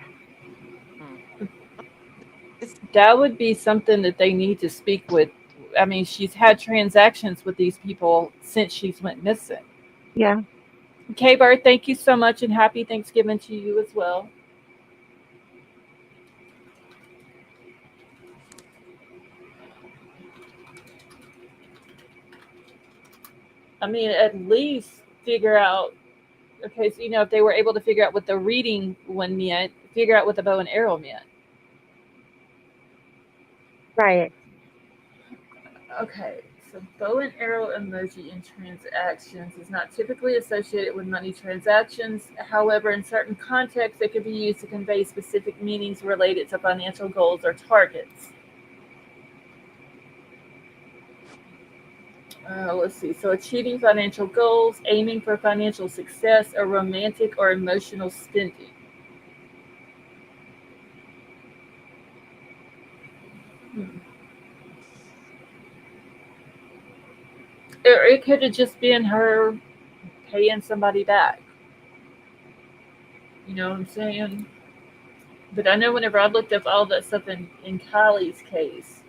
A: That would be something that they need to speak with. I mean, she's had transactions with these people since she's went missing.
C: Yeah.
A: Okay, Bert, thank you so much, and happy Thanksgiving to you as well. I mean, at least figure out. Okay, so if they were able to figure out what the reading one meant, figure out what the bow and arrow meant.
C: Right.
A: Okay, so bow and arrow emoji in transactions is not typically associated with money transactions. However, in certain contexts, it can be used to convey specific meanings related to financial goals or targets. Let's see. So, achieving financial goals, aiming for financial success, or romantic or emotional spending. Hmm. Or it could have just been her paying somebody back. You know what I'm saying? But I know whenever I looked up all that stuff in Kylie's case,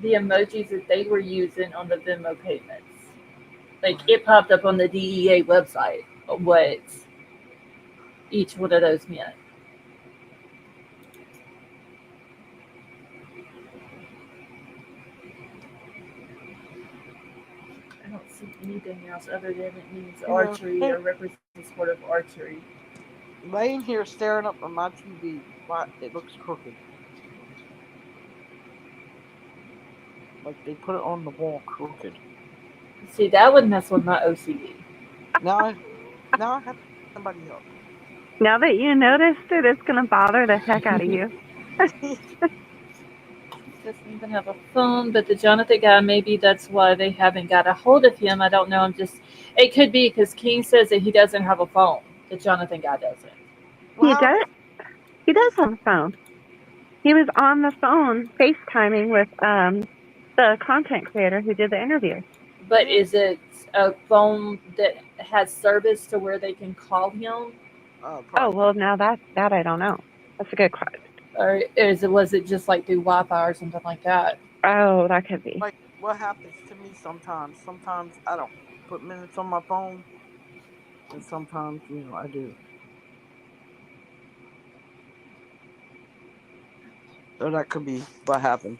A: the emojis that they were using on the Venmo payments, like it popped up on the DEA website what each one of those meant. I don't see anything else other than it means archery or represents the sport of archery.
D: Laying here staring up at my TV, it looks crooked. Like they put it on the wall crooked.
A: See, that would mess with my OCD.
D: Now I have somebody else.
C: Now that you noticed it, it's gonna bother the heck out of you.
A: Doesn't even have a phone, but the Jonathan guy, maybe that's why they haven't got a hold of him. I don't know. It could be because King says that he doesn't have a phone. The Jonathan guy doesn't.
C: He does. He does have a phone. He was on the phone FaceTiming with the content creator who did the interview.
A: But is it a phone that has service to where they can call him?
C: Oh well, now that I don't know. That's a good question.
A: Or was it just like through Wi-Fi or something like that?
C: Oh, that could be.
D: Like what happens to me sometimes. Sometimes I don't put minutes on my phone, and sometimes I do. So that could be what happened.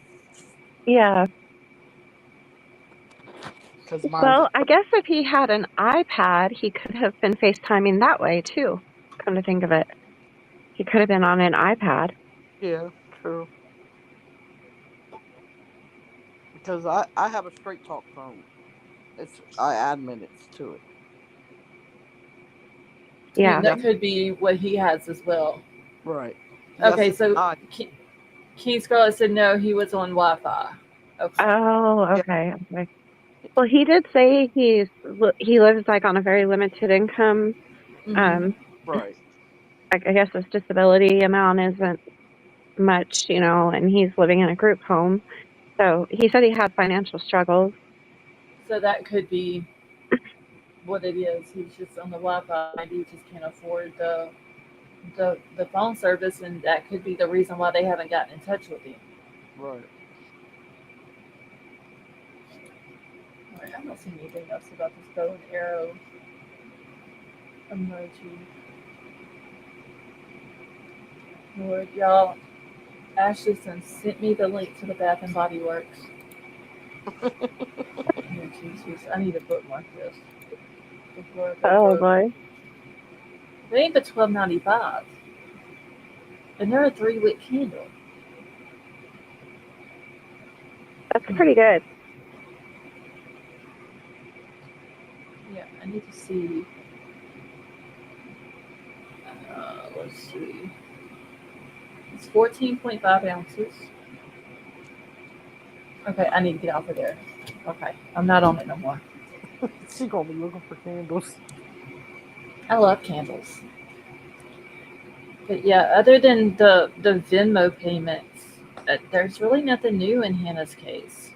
C: Yeah.
D: Well,
C: I guess if he had an iPad, he could have been FaceTiming that way too. Come to think of it, he could have been on an iPad.
D: Yeah, true. Because I have a straight talk phone. I add minutes to it.
C: Yeah.
A: And that could be what he has as well.
D: Right.
A: Okay, so King Scarlet said no, he was on Wi-Fi. Okay.
C: Oh, okay. Okay. Well, he did say he lives like on a very limited income.
D: Right.
C: I guess his disability amount isn't much, and he's living in a group home. So he said he had financial struggles.
A: So that could be what it is. He's just on the Wi-Fi. Maybe he just can't afford the phone service, and that could be the reason why they haven't gotten in touch with him.
D: Right.
A: don't see anything else about this bow and arrow emoji. Lord, y'all, Ashley sent me the link to the Bath and Body Works. Oh, Jesus, I need to bookmark this before I go
C: Oh
A: broke.
C: boy.
A: They ain't but $12.95, and they're a 3-wick candle.
C: That's pretty good.
A: Yeah, I need to see. Let's see. It's 14.5 ounces. Okay, I need to get off of there. Okay, I'm not on it no more.
D: She gonna be looking for candles.
A: I love candles. But yeah, other than the Venmo payments, there's really nothing new in Hannah's case.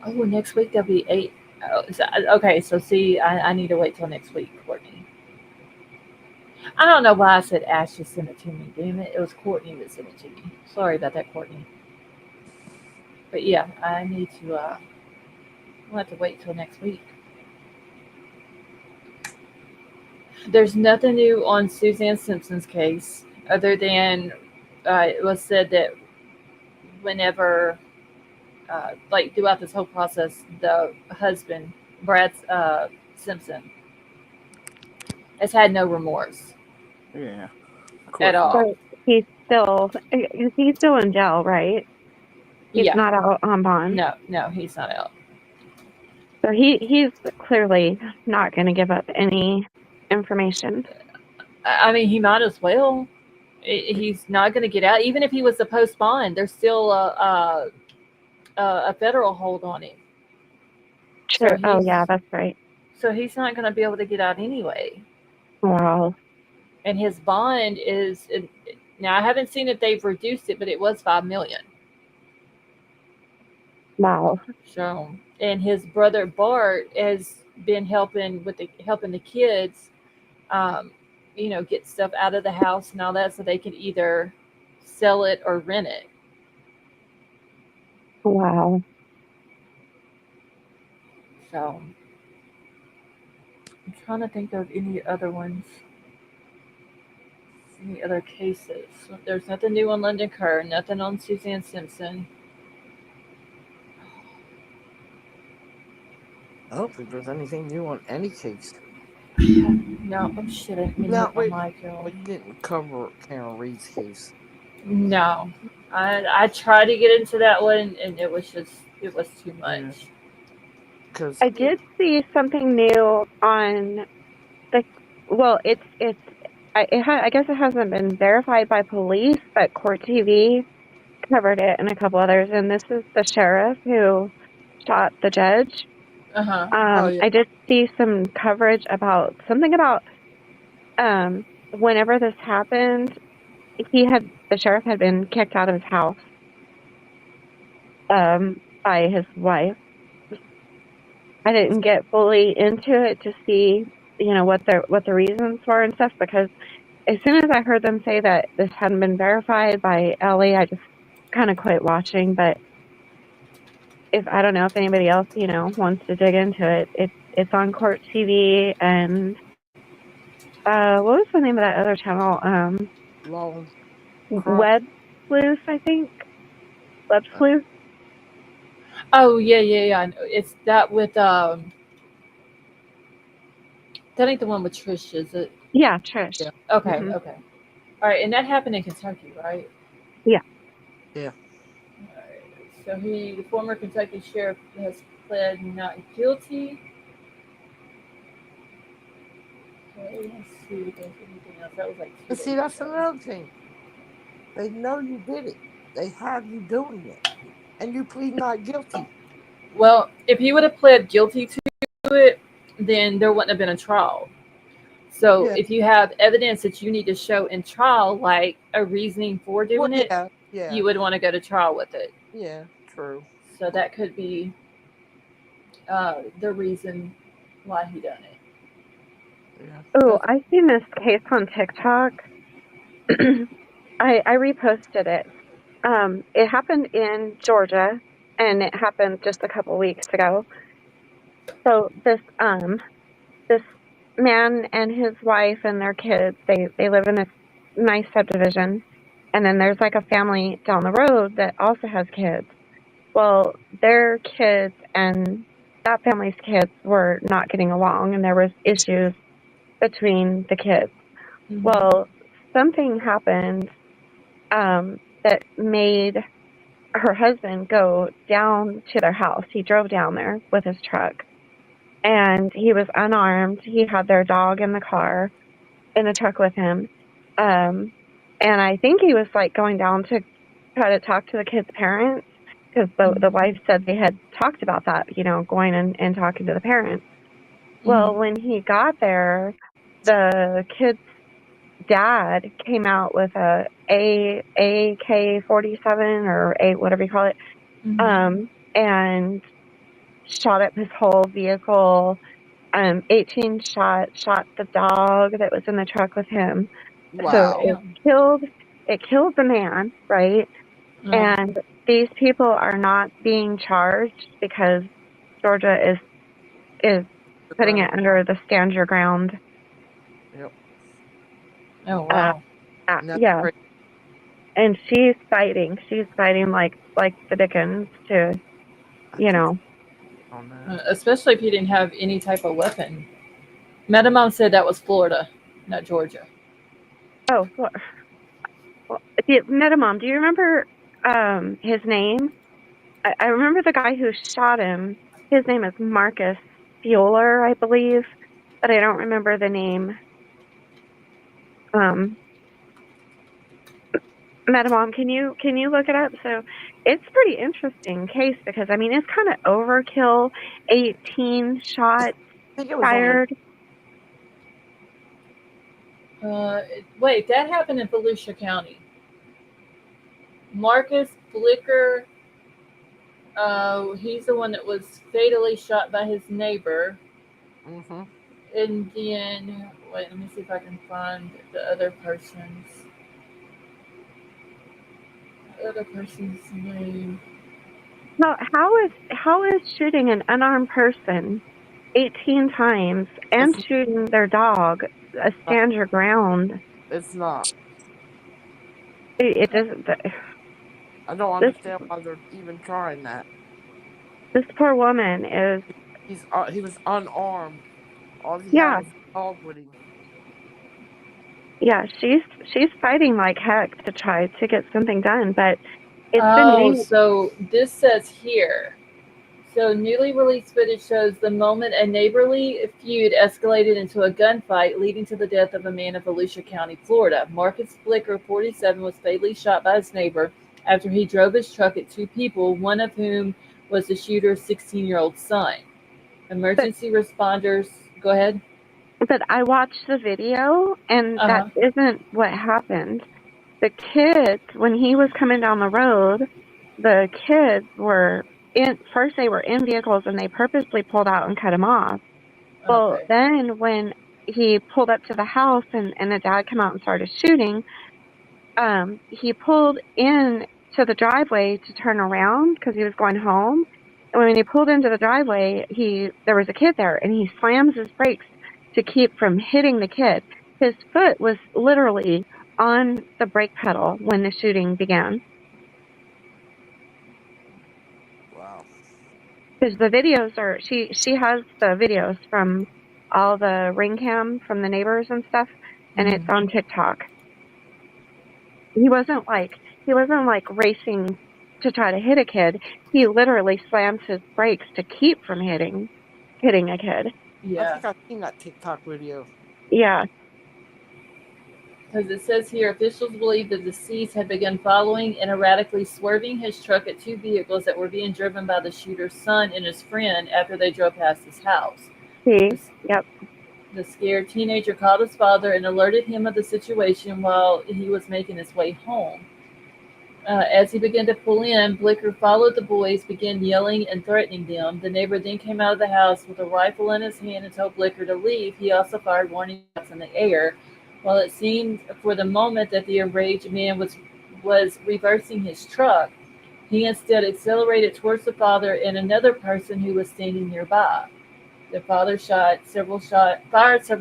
A: Oh, next week there'll be 8. Oh, okay, so see, I need to wait till next week, Courtney. I don't know why I said Ash just sent it to me. Damn it, it was Courtney that sent it to me. Sorry about that, Courtney. But yeah, I need to. I'll have to wait till next week. There's nothing new on Suzanne Simpson's case other than it was said that whenever, like throughout this whole process, the husband, Brad Simpson, has had no remorse
D: Yeah.
A: at all.
C: But he's still in jail, right? He's
A: Yeah,
C: not out on bond.
A: no, he's not out.
C: So he's clearly not going to give up any information.
A: I mean, he might as well. He's not going to get out, even if he was to post bond. There's still a federal hold on him.
C: Sure.
A: So
C: Oh yeah, that's right.
A: So he's not going to be able to get out anyway.
C: Wow.
A: And his bond is now. I haven't seen if they've reduced it, but it was $5 million.
C: Wow.
A: So, and his brother Bart has been helping the kids, get stuff out of the house and all that, so they can either sell it or rent it.
C: Wow.
A: So, I'm trying to think of any other ones, any other cases. There's nothing new on London Kerr, nothing on Suzanne Simpson.
D: I don't think there's anything new on any case.
A: No, oh shit, I didn't
D: No,
A: hit
D: wait.
A: my mic, y'all.
D: Well, you didn't cover Karen Reed's case.
A: No, I tried to get into that one, and it was too much.
D: Because
C: I did see something new on the. Well, I guess it hasn't been verified by police, but Court TV covered it and a couple others. And this is the sheriff who shot the judge.
A: Uh-huh.
C: I did see some coverage about something about whenever this happened, the sheriff had been kicked out of his house by his wife. I didn't get fully into it to see, what the reasons were and stuff, because as soon as I heard them say that this hadn't been verified by Ellie, I just kind of quit watching. But I don't know if anybody else, wants to dig into it, it's on Court TV. And what was the name of that other channel?
D: Long
C: Web Sleuth, I think. Web Sleuth.
A: Oh yeah. It's that with that ain't the one with Trish, is it?
C: Yeah, Trish.
D: Yeah.
A: Okay,
C: Mhm.
A: okay. All right, and that happened in Kentucky, right?
C: Yeah.
D: Yeah.
A: All right. So the former Kentucky sheriff, has pled not guilty. Okay, let's see if there's anything else. That was like.
D: But see, that's another thing. They know you did it. They have you doing it, and you plead not guilty.
A: Well, if he would have pled guilty to it, then there wouldn't have been a trial. So
D: Yeah.
A: if you have evidence that you need to show in trial, like a reasoning for doing it,
D: yeah,
A: you would want to go to trial with it.
D: yeah, true.
A: So that could be the reason why he done it.
D: Yeah.
C: Oh, I seen this case on TikTok. I reposted it. It happened in Georgia, and it happened just a couple weeks ago. So this man and his wife and their kids, they live in a nice subdivision, and then there's like a family down the road that also has kids. Well, their kids and that family's kids were not getting along, and there was issues between the kids.
A: Mhm.
C: Well, something happened that made her husband go down to their house. He drove down there with his truck, and he was unarmed. He had their dog in the car, in the truck with him. And I think he was like going down to try to talk to the kids' parents, because the wife said they had talked about that, going and talking to the parents. Well, when he got there, the kid's dad came out with a AK-47 or a whatever you call it, and shot up his whole vehicle. 18 shot the dog that was in the truck with him. So
D: Wow.
C: it killed the man, right? And these people are not being charged because Georgia is putting it under the stand your ground.
D: Yep.
A: Oh wow.
D: And that's
C: Yeah.
D: great.
C: And she's fighting. She's fighting like the Dickens to,
D: On that.
A: Especially if he didn't have any type of weapon. Metamom said that was Florida, not Georgia.
C: Oh, well, Metamom, do you remember his name? I remember the guy who shot him. His name is Marcus Bueller, I believe, but I don't remember the name. Metamom, can you look it up? So it's a pretty interesting case because I mean it's kind of overkill. 18 shots
D: I think it was
C: fired.
A: Wait, that happened in Volusia County. Marcus Blicker, he's the one that was fatally shot by his neighbor.
D: Mm-hmm.
A: And then, wait, let me see if I can find the other person's name.
C: Well, how is shooting an unarmed person 18 times and shooting their dog a stand your ground?
D: It's not.
C: It doesn't.
D: I don't understand why they're even trying that.
C: This poor woman is.
D: He was unarmed. All he
C: Yeah.
D: had was a dog with him.
C: Yeah, she's fighting like heck to try to get something done, but it's
A: Oh, so this says here. So newly released footage shows the moment a neighborly feud escalated into a gunfight, leading to the death of a man in Volusia County, Florida. Marcus Blicker, 47, was fatally shot by his neighbor after he drove his truck at two people, one of whom was the shooter's 16-year-old son. Emergency responders, go ahead.
C: But I watched the video, and that isn't what happened. The kids, when he was coming down the road, the kids were first they were in vehicles and they purposely pulled out and cut him off. Well, then when he pulled up to the house and the dad came out and started shooting, he pulled in to the driveway to turn around because he was going home. And when he pulled into the driveway, there was a kid there, and he slams his brakes to keep from hitting the kid. His foot was literally on the brake pedal when the shooting began.
D: Wow.
C: Because the videos are, she has the videos from all the ring cam from the neighbors and stuff, and it's on TikTok. He wasn't like racing to try to hit a kid. He literally slams his brakes to keep from hitting a kid.
A: Yeah.
D: I think I've seen that TikTok video.
C: Yeah.
A: Because it says here, officials believe the deceased had begun following and erratically swerving his truck at two vehicles that were being driven by the shooter's son and his friend after they drove past his house.
C: Yep.
A: The scared teenager called his father and alerted him of the situation while he was making his way home. As he began to pull in, Blicker followed the boys, began yelling and threatening them. The neighbor then came out of the house with a rifle in his hand and told Blicker to leave. He also fired warning shots in the air. While it seemed for the moment that the enraged man was reversing his truck, he instead accelerated towards the father and another person who was standing nearby. The father fired several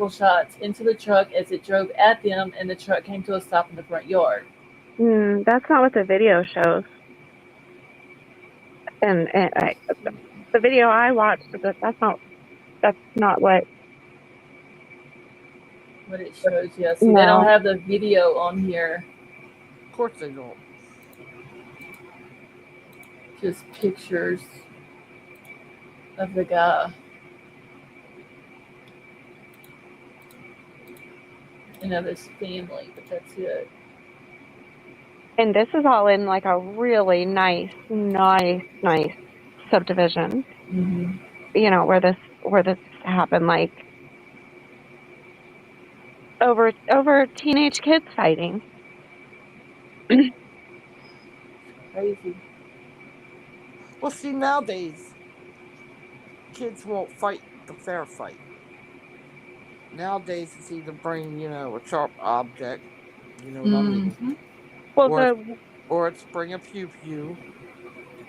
A: shots into the truck as it drove at them, and the truck came to a stop in the front yard.
C: That's not what the video shows. And the video I watched, that's not what.
A: What it shows, yeah. See, they don't
C: No.
A: have the video on here.
D: Of course they don't.
A: Just pictures of the guy. And of his family, but that's it.
C: And this is all in like a really nice subdivision.
A: Mm-hmm.
C: You know, where this happened, like over teenage kids fighting.
A: Crazy.
D: Well, see, nowadays, kids won't fight the fair fight. Nowadays, it's either bring, a sharp object, you know what I mean?
A: Mm-hmm.
C: Well,
A: Or
D: it's bring a pew-pew.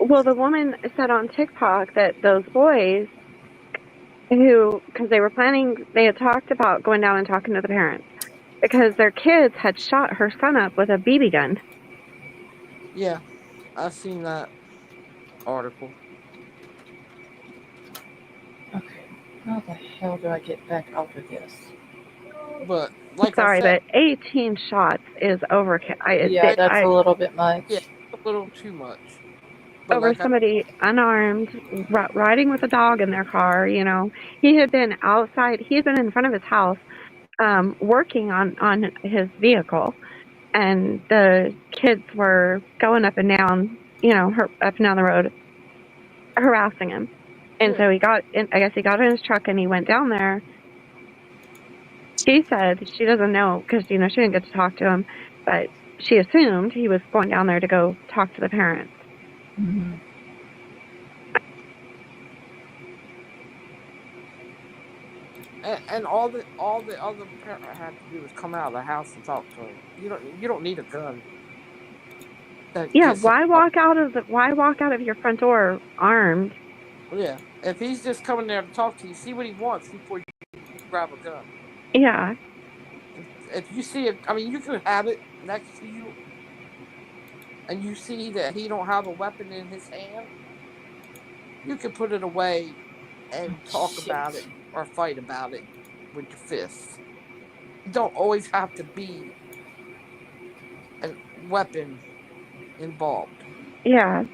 C: Well, the woman said on TikTok that those boys because they had talked about going down and talking to the parents because their kids had shot her son up with a BB gun.
D: Yeah, I've seen that article.
A: Okay. How the hell do I get back out of this?
D: But like
C: Sorry,
D: I said,
C: but 18 shots is overkill.
A: That's a little bit much.
D: Yeah, a little too much. But
C: over somebody unarmed riding with a dog in their car. You know, he had been outside. He had been in front of his house, working on his vehicle, and the kids were going up and down. You know, up and down the road, harassing him. And so he got in. I guess he got in his truck and he went down there. She said she doesn't know because she didn't get to talk to him, but she assumed he was going down there to go talk to the parents.
A: Mm-hmm.
D: And all the other parent had to do was come out of the house and talk to him. You don't need a gun.
C: Yeah, why walk out of your front door armed?
D: Yeah, if he's just coming there to talk to you, see what he wants before you grab a gun.
C: Yeah.
D: If you see it, I mean, you could have it next to you, and you see that he don't have a weapon in his hand, you can put it away and talk about it or fight about it with your fists. You don't always have to be a weapon involved.
C: Yeah.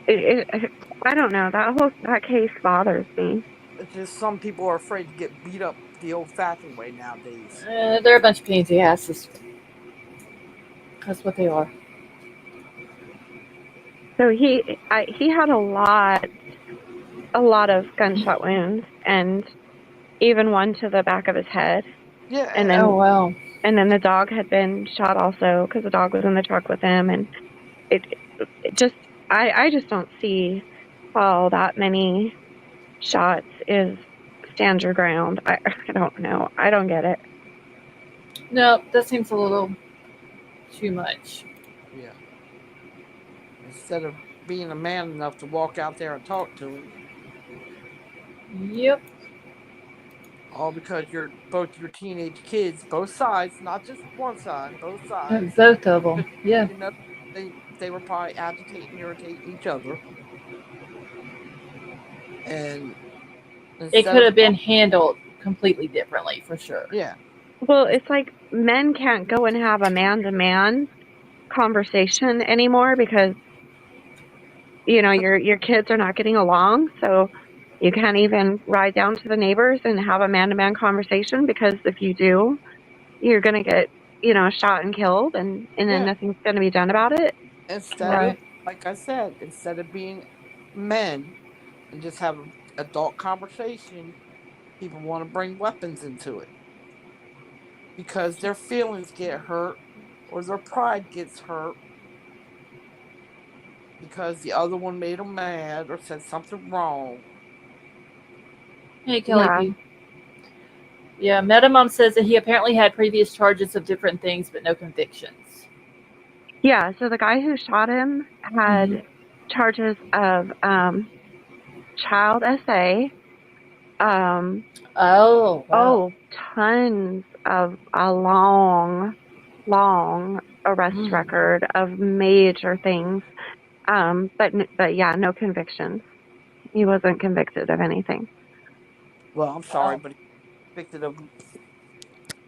C: I don't know. That case bothers me.
D: It's just some people are afraid to get beat up the old-fashioned way nowadays.
A: They're a bunch of pansy asses. That's what they are.
C: So he had a lot of gunshot wounds, and even one to the back of his head.
D: Yeah.
C: And then,
A: oh wow.
C: And then the dog had been shot also because the dog was in the truck with him, and it just I just don't see how that many shots is stand your ground. I don't know. I don't get it.
A: No, that seems a little too much.
D: Yeah. Instead of being a man enough to walk out there and talk to him.
A: Yep.
D: All because you're both your teenage kids, both sides, not just one side, both sides.
A: Both of them. Yeah.
D: You know, they were probably agitating, irritating each other. And
A: it could have been handled completely differently, for sure.
D: Yeah.
C: Well, it's like men can't go and have a man-to-man conversation anymore because, you know, your kids are not getting along, so you can't even ride down to the neighbors and have a man-to-man conversation because if you do, you're going to get, you know, shot and killed, and then nothing's going to be done about it.
D: Instead, like I said, instead of being men and just have an adult conversation, people want to bring weapons into it because their feelings get hurt or their pride gets hurt because the other one made them mad or said something wrong.
A: Hey, Kelly. Yeah, Metamom says that he apparently had previous charges of different things, but no convictions.
C: Yeah, so the guy who shot him had charges of child SA,
A: Oh, wow.
C: Oh, tons of a long arrest
A: Mm.
C: record of major things. But yeah, no convictions. He wasn't convicted of anything.
D: Well, I'm sorry,
A: Wow.
D: but he's convicted of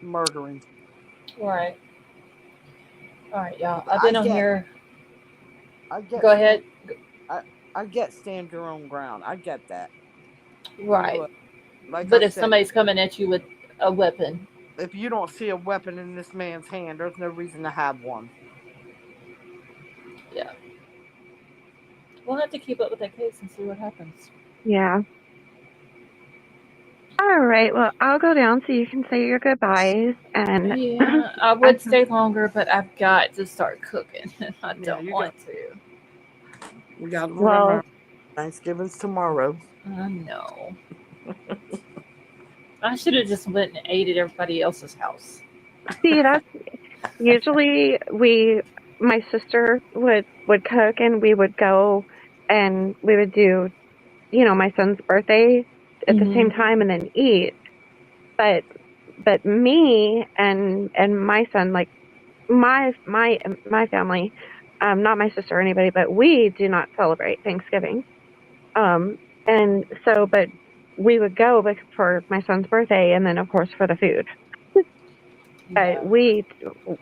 D: murdering.
A: All right. All right, y'all.
D: But
A: I've been on here.
D: I get
A: Go ahead.
D: I get stand your own ground. I get that.
A: Right.
D: But like I
A: But if
D: said,
A: somebody's coming at you with a weapon,
D: if you don't see a weapon in this man's hand, there's no reason to have one.
A: yeah, we'll have to keep up with that case and see what happens.
C: Yeah. All right. Well, I'll go down so you can say your goodbyes. And
A: Yeah, I would stay longer, but I've got to start cooking. I
D: Yeah,
A: don't
D: you
A: want to.
D: You got to
C: well,
D: remember Thanksgiving's tomorrow.
A: I know. I should have just went and ate at everybody else's house.
C: see, that's usually my sister would cook, and we would go and we would do, my son's birthday at the same time and then eat. But me and my son, like my family, not my sister or anybody, but we do not celebrate Thanksgiving. And so, but we would go for my son's birthday, and then of course for the food.
A: Yeah.
C: But we,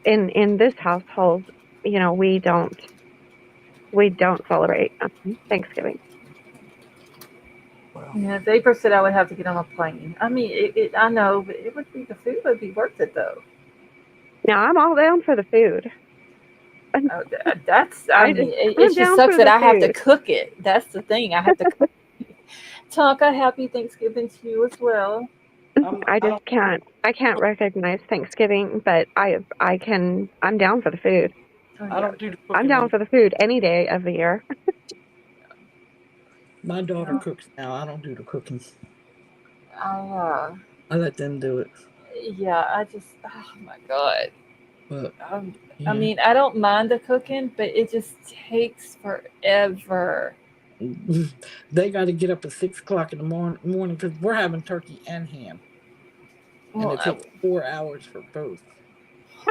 C: in this household, we don't celebrate Thanksgiving.
D: Well,
A: Yeah, Vapor said I would have to get on a plane. I mean, I know, but the food would be worth it though.
C: Now I'm all down for the food.
A: Oh, I mean, it
C: I'm
A: just
C: down
A: sucks
C: for
A: that
C: the
A: I have to
C: food.
A: cook it. That's the thing. I have to cook. Tonka, happy Thanksgiving to you as well.
C: I just can't. I can't recognize Thanksgiving, but I can. I'm down for the food.
A: Oh,
D: I
A: yeah.
D: don't do the
C: I'm
D: cooking.
C: down for the food any day of the year.
E: My daughter
A: Yeah.
E: cooks now. I don't do the cooking.
A: Uh,
E: I let them do it.
A: yeah, oh my God.
E: But
A: I
E: yeah,
A: mean, I don't mind the cooking, but it just takes forever.
E: they got to get up at 6 o'clock in the morning because we're having turkey and ham, and
A: Well,
E: it takes 4 hours for both.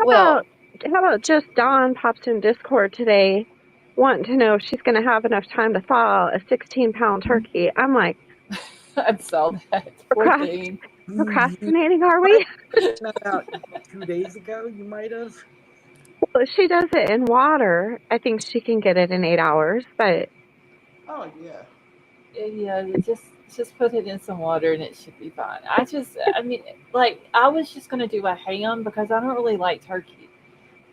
A: well,
C: How about just Dawn pops in Discord today, wanting to know if she's going to have enough time to thaw a 16-pound turkey. I'm like,
A: I saw that. Poor thing.
E: You
C: procrastinating, are we?
E: found that out 2 days ago. You might have.
C: Well, she does it in water. I think she can get it in 8 hours, but
E: Oh yeah.
A: Yeah, just put it in some water and it should be fine. I mean, like I was just gonna do a ham because I don't really like turkey,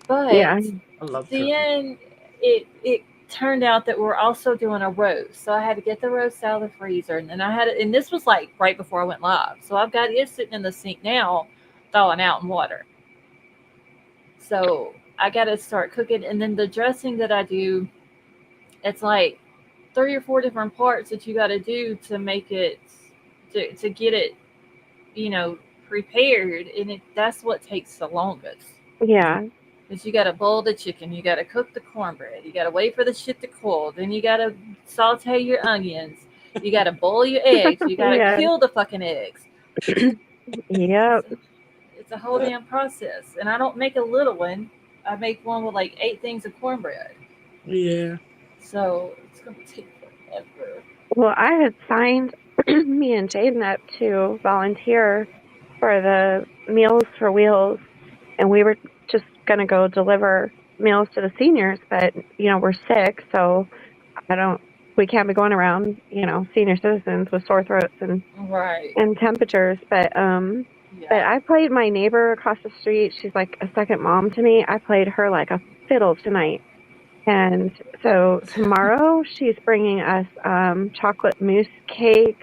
A: but
C: yeah,
E: I love turkey.
A: then it turned out that we're also doing a roast, so I had to get the roast out of the freezer, and then and this was like right before I went live, so I've got it sitting in the sink now, thawing out in water. So I got to start cooking, and then the dressing that I do, it's like 3 or 4 different parts that you got to do to make it to get it, you know, prepared, and that's what takes the longest.
C: yeah.
A: Because you got to boil the chicken, you got to cook the cornbread, you got to wait for the shit to cool, then you got to saute your onions, you got to boil your eggs, you got to
C: Yeah.
A: kill the fucking eggs.
C: Yep.
A: It's a whole damn process, and I don't make a little one. I make one with like 8 things of cornbread.
E: Yeah.
A: So it's gonna take forever.
C: Well, I had signed me and Jaden up to volunteer for the Meals for Wheels, and we were just going to go deliver meals to the seniors, but, we're sick, so we can't be going around, senior citizens with sore throats
A: Right.
C: and temperatures, but
A: Yeah.
C: I played my neighbor across the street. She's like a second mom to me. I played her like a fiddle tonight. And so tomorrow she's bringing us chocolate mousse cake,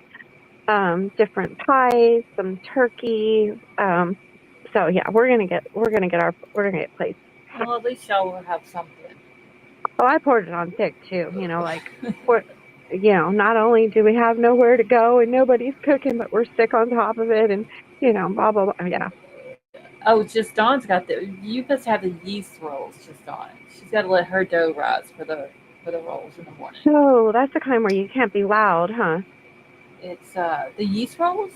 C: different pies, some turkey. So yeah, we're gonna get plates.
A: Well, at least y'all will have something.
C: Oh, I poured it on thick too. Not only do we have nowhere to go and nobody's cooking, but we're sick on top of it, and blah blah blah. Yeah.
A: Oh, just Dawn's got you must have the yeast rolls, just Dawn. She's got to let her dough rise for the rolls in the morning.
C: So that's the kind where you can't be loud, huh?
A: It's the yeast rolls.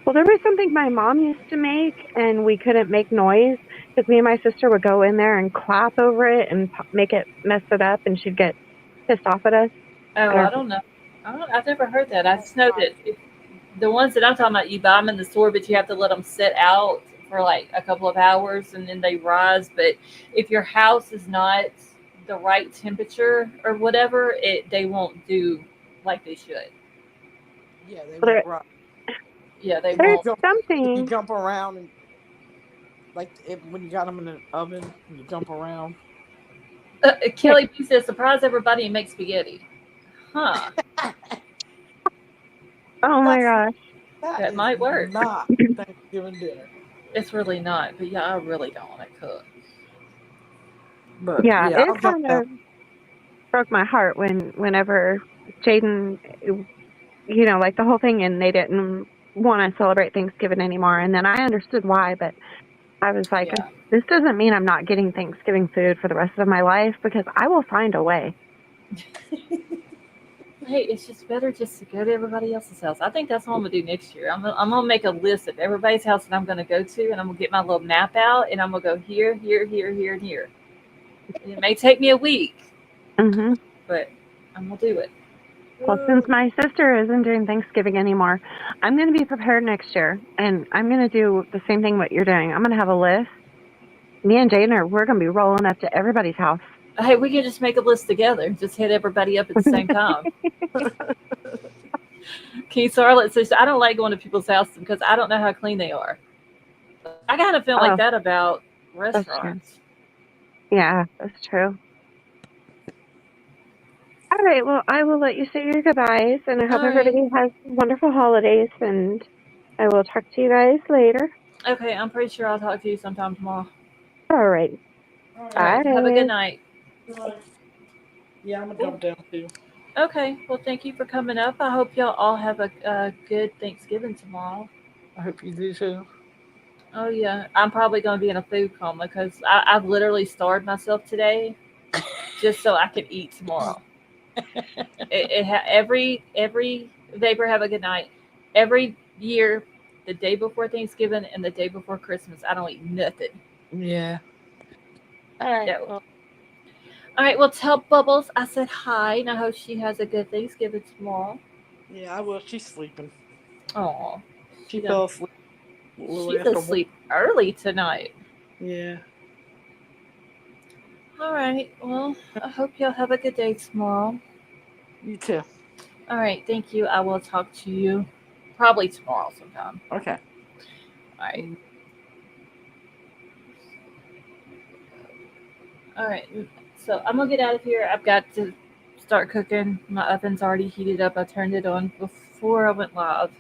C: Well, there was something my mom used to make, and we couldn't make noise because me and my sister would go in there and clap over it and make it mess it up, and she'd get pissed off at us.
A: Oh,
C: And
A: I
C: our,
A: don't know. I've never heard that. I just know that the ones that I'm talking about, you buy them in the store, but you have to let them sit out for like a couple of hours and then they rise. But if your house is not the right temperature or whatever, they won't do like they should.
D: Yeah, they
C: well,
D: won't run.
A: Yeah, they
C: there's
A: won't.
D: If you
C: something.
D: jump around and when you got them in the oven, you jump around.
A: Kelly P says, surprise everybody and make spaghetti. Huh.
C: Oh my
D: That's
C: gosh.
A: That
D: is
A: might work.
D: not Thanksgiving dinner.
A: It's really not. But yeah, I really don't want to cook.
D: But
C: Yeah,
D: yeah,
C: it
D: I'll jump
C: kind
D: down.
C: of broke my heart whenever Jaden, like the whole thing, and they didn't want to celebrate Thanksgiving anymore. And then I understood why, but I was like,
A: Yeah.
C: this doesn't mean I'm not getting Thanksgiving food for the rest of my life because I will find a way.
A: Hey, it's just better just to go to everybody else's house. I think that's what I'm gonna do next year. I'm gonna make a list of everybody's house that I'm gonna go to, and I'm gonna get my little map out, and I'm gonna go here, here, here, here, and here. And it may take me a week,
C: Hmm.
A: but I'm gonna do it.
C: Well, since my sister isn't doing Thanksgiving anymore, I'm going to be prepared next year, and I'm going to do the same thing what you're doing. I'm going to have a list. Me and Jaden we're going to be rolling up to everybody's house.
A: Hey, we can just make a list together. Just hit everybody up at the same time. Keith Sarlet says, I don't like going to people's houses because I don't know how clean they are. I kind of feel like
C: Oh,
A: that about
C: that's true.
A: restaurants.
C: Yeah, that's true. All right, well, I will let you say your goodbyes, and I hope
A: All right.
C: everybody has wonderful holidays, and I will talk to you guys later.
A: Okay, I'm pretty sure I'll talk to you sometime tomorrow.
C: All right.
A: All right,
C: Bye.
A: have a good night.
E: Yeah, I'm gonna jump down too.
A: Okay, well, thank you for coming up. I hope y'all all have a good Thanksgiving tomorrow.
E: I hope you do too.
A: Oh, yeah. I'm probably going to be in a food coma because I've literally starved myself today just so I could eat tomorrow. Every Vapor, have a good night. Every year, the day before Thanksgiving and the day before Christmas, I don't eat nothing.
E: Yeah. All right.
A: No.
E: Well,
A: All right, well, tell Bubbles I said hi, and I hope she has a good Thanksgiving tomorrow.
E: yeah, I will. She's sleeping.
A: Oh,
E: She fell asleep. A little
A: she's
E: after
A: asleep early tonight.
E: Yeah.
A: All right, well, I hope y'all have a good day tomorrow.
E: You too.
A: All right, thank you. I will talk to you probably tomorrow sometime.
E: Okay.
A: All right. All right. So I'm gonna get out of here. I've got to start cooking. My oven's already heated up. I turned it on before I went live.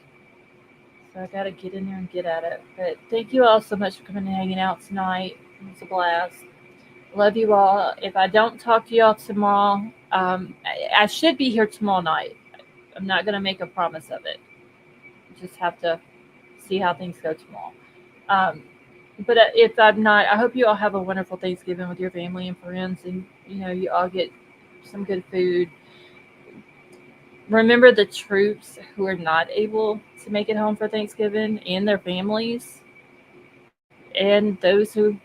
A: So I gotta get in there and get at it. But thank you all so much for coming and hanging out tonight. It was a blast. Love you all. If I don't talk to y'all tomorrow, I should be here tomorrow night. I'm not gonna make a promise of it. Just have to see how things go tomorrow. But if I'm not, I hope you all have a wonderful Thanksgiving with your family and friends, and you all get some good food. Remember the troops who are not able to make it home for Thanksgiving and their families, and those who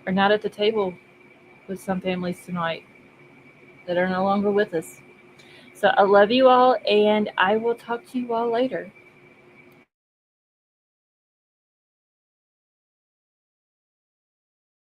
A: are not at the table with some families tonight that are no longer with us. So I love you all, and I will talk to you all later.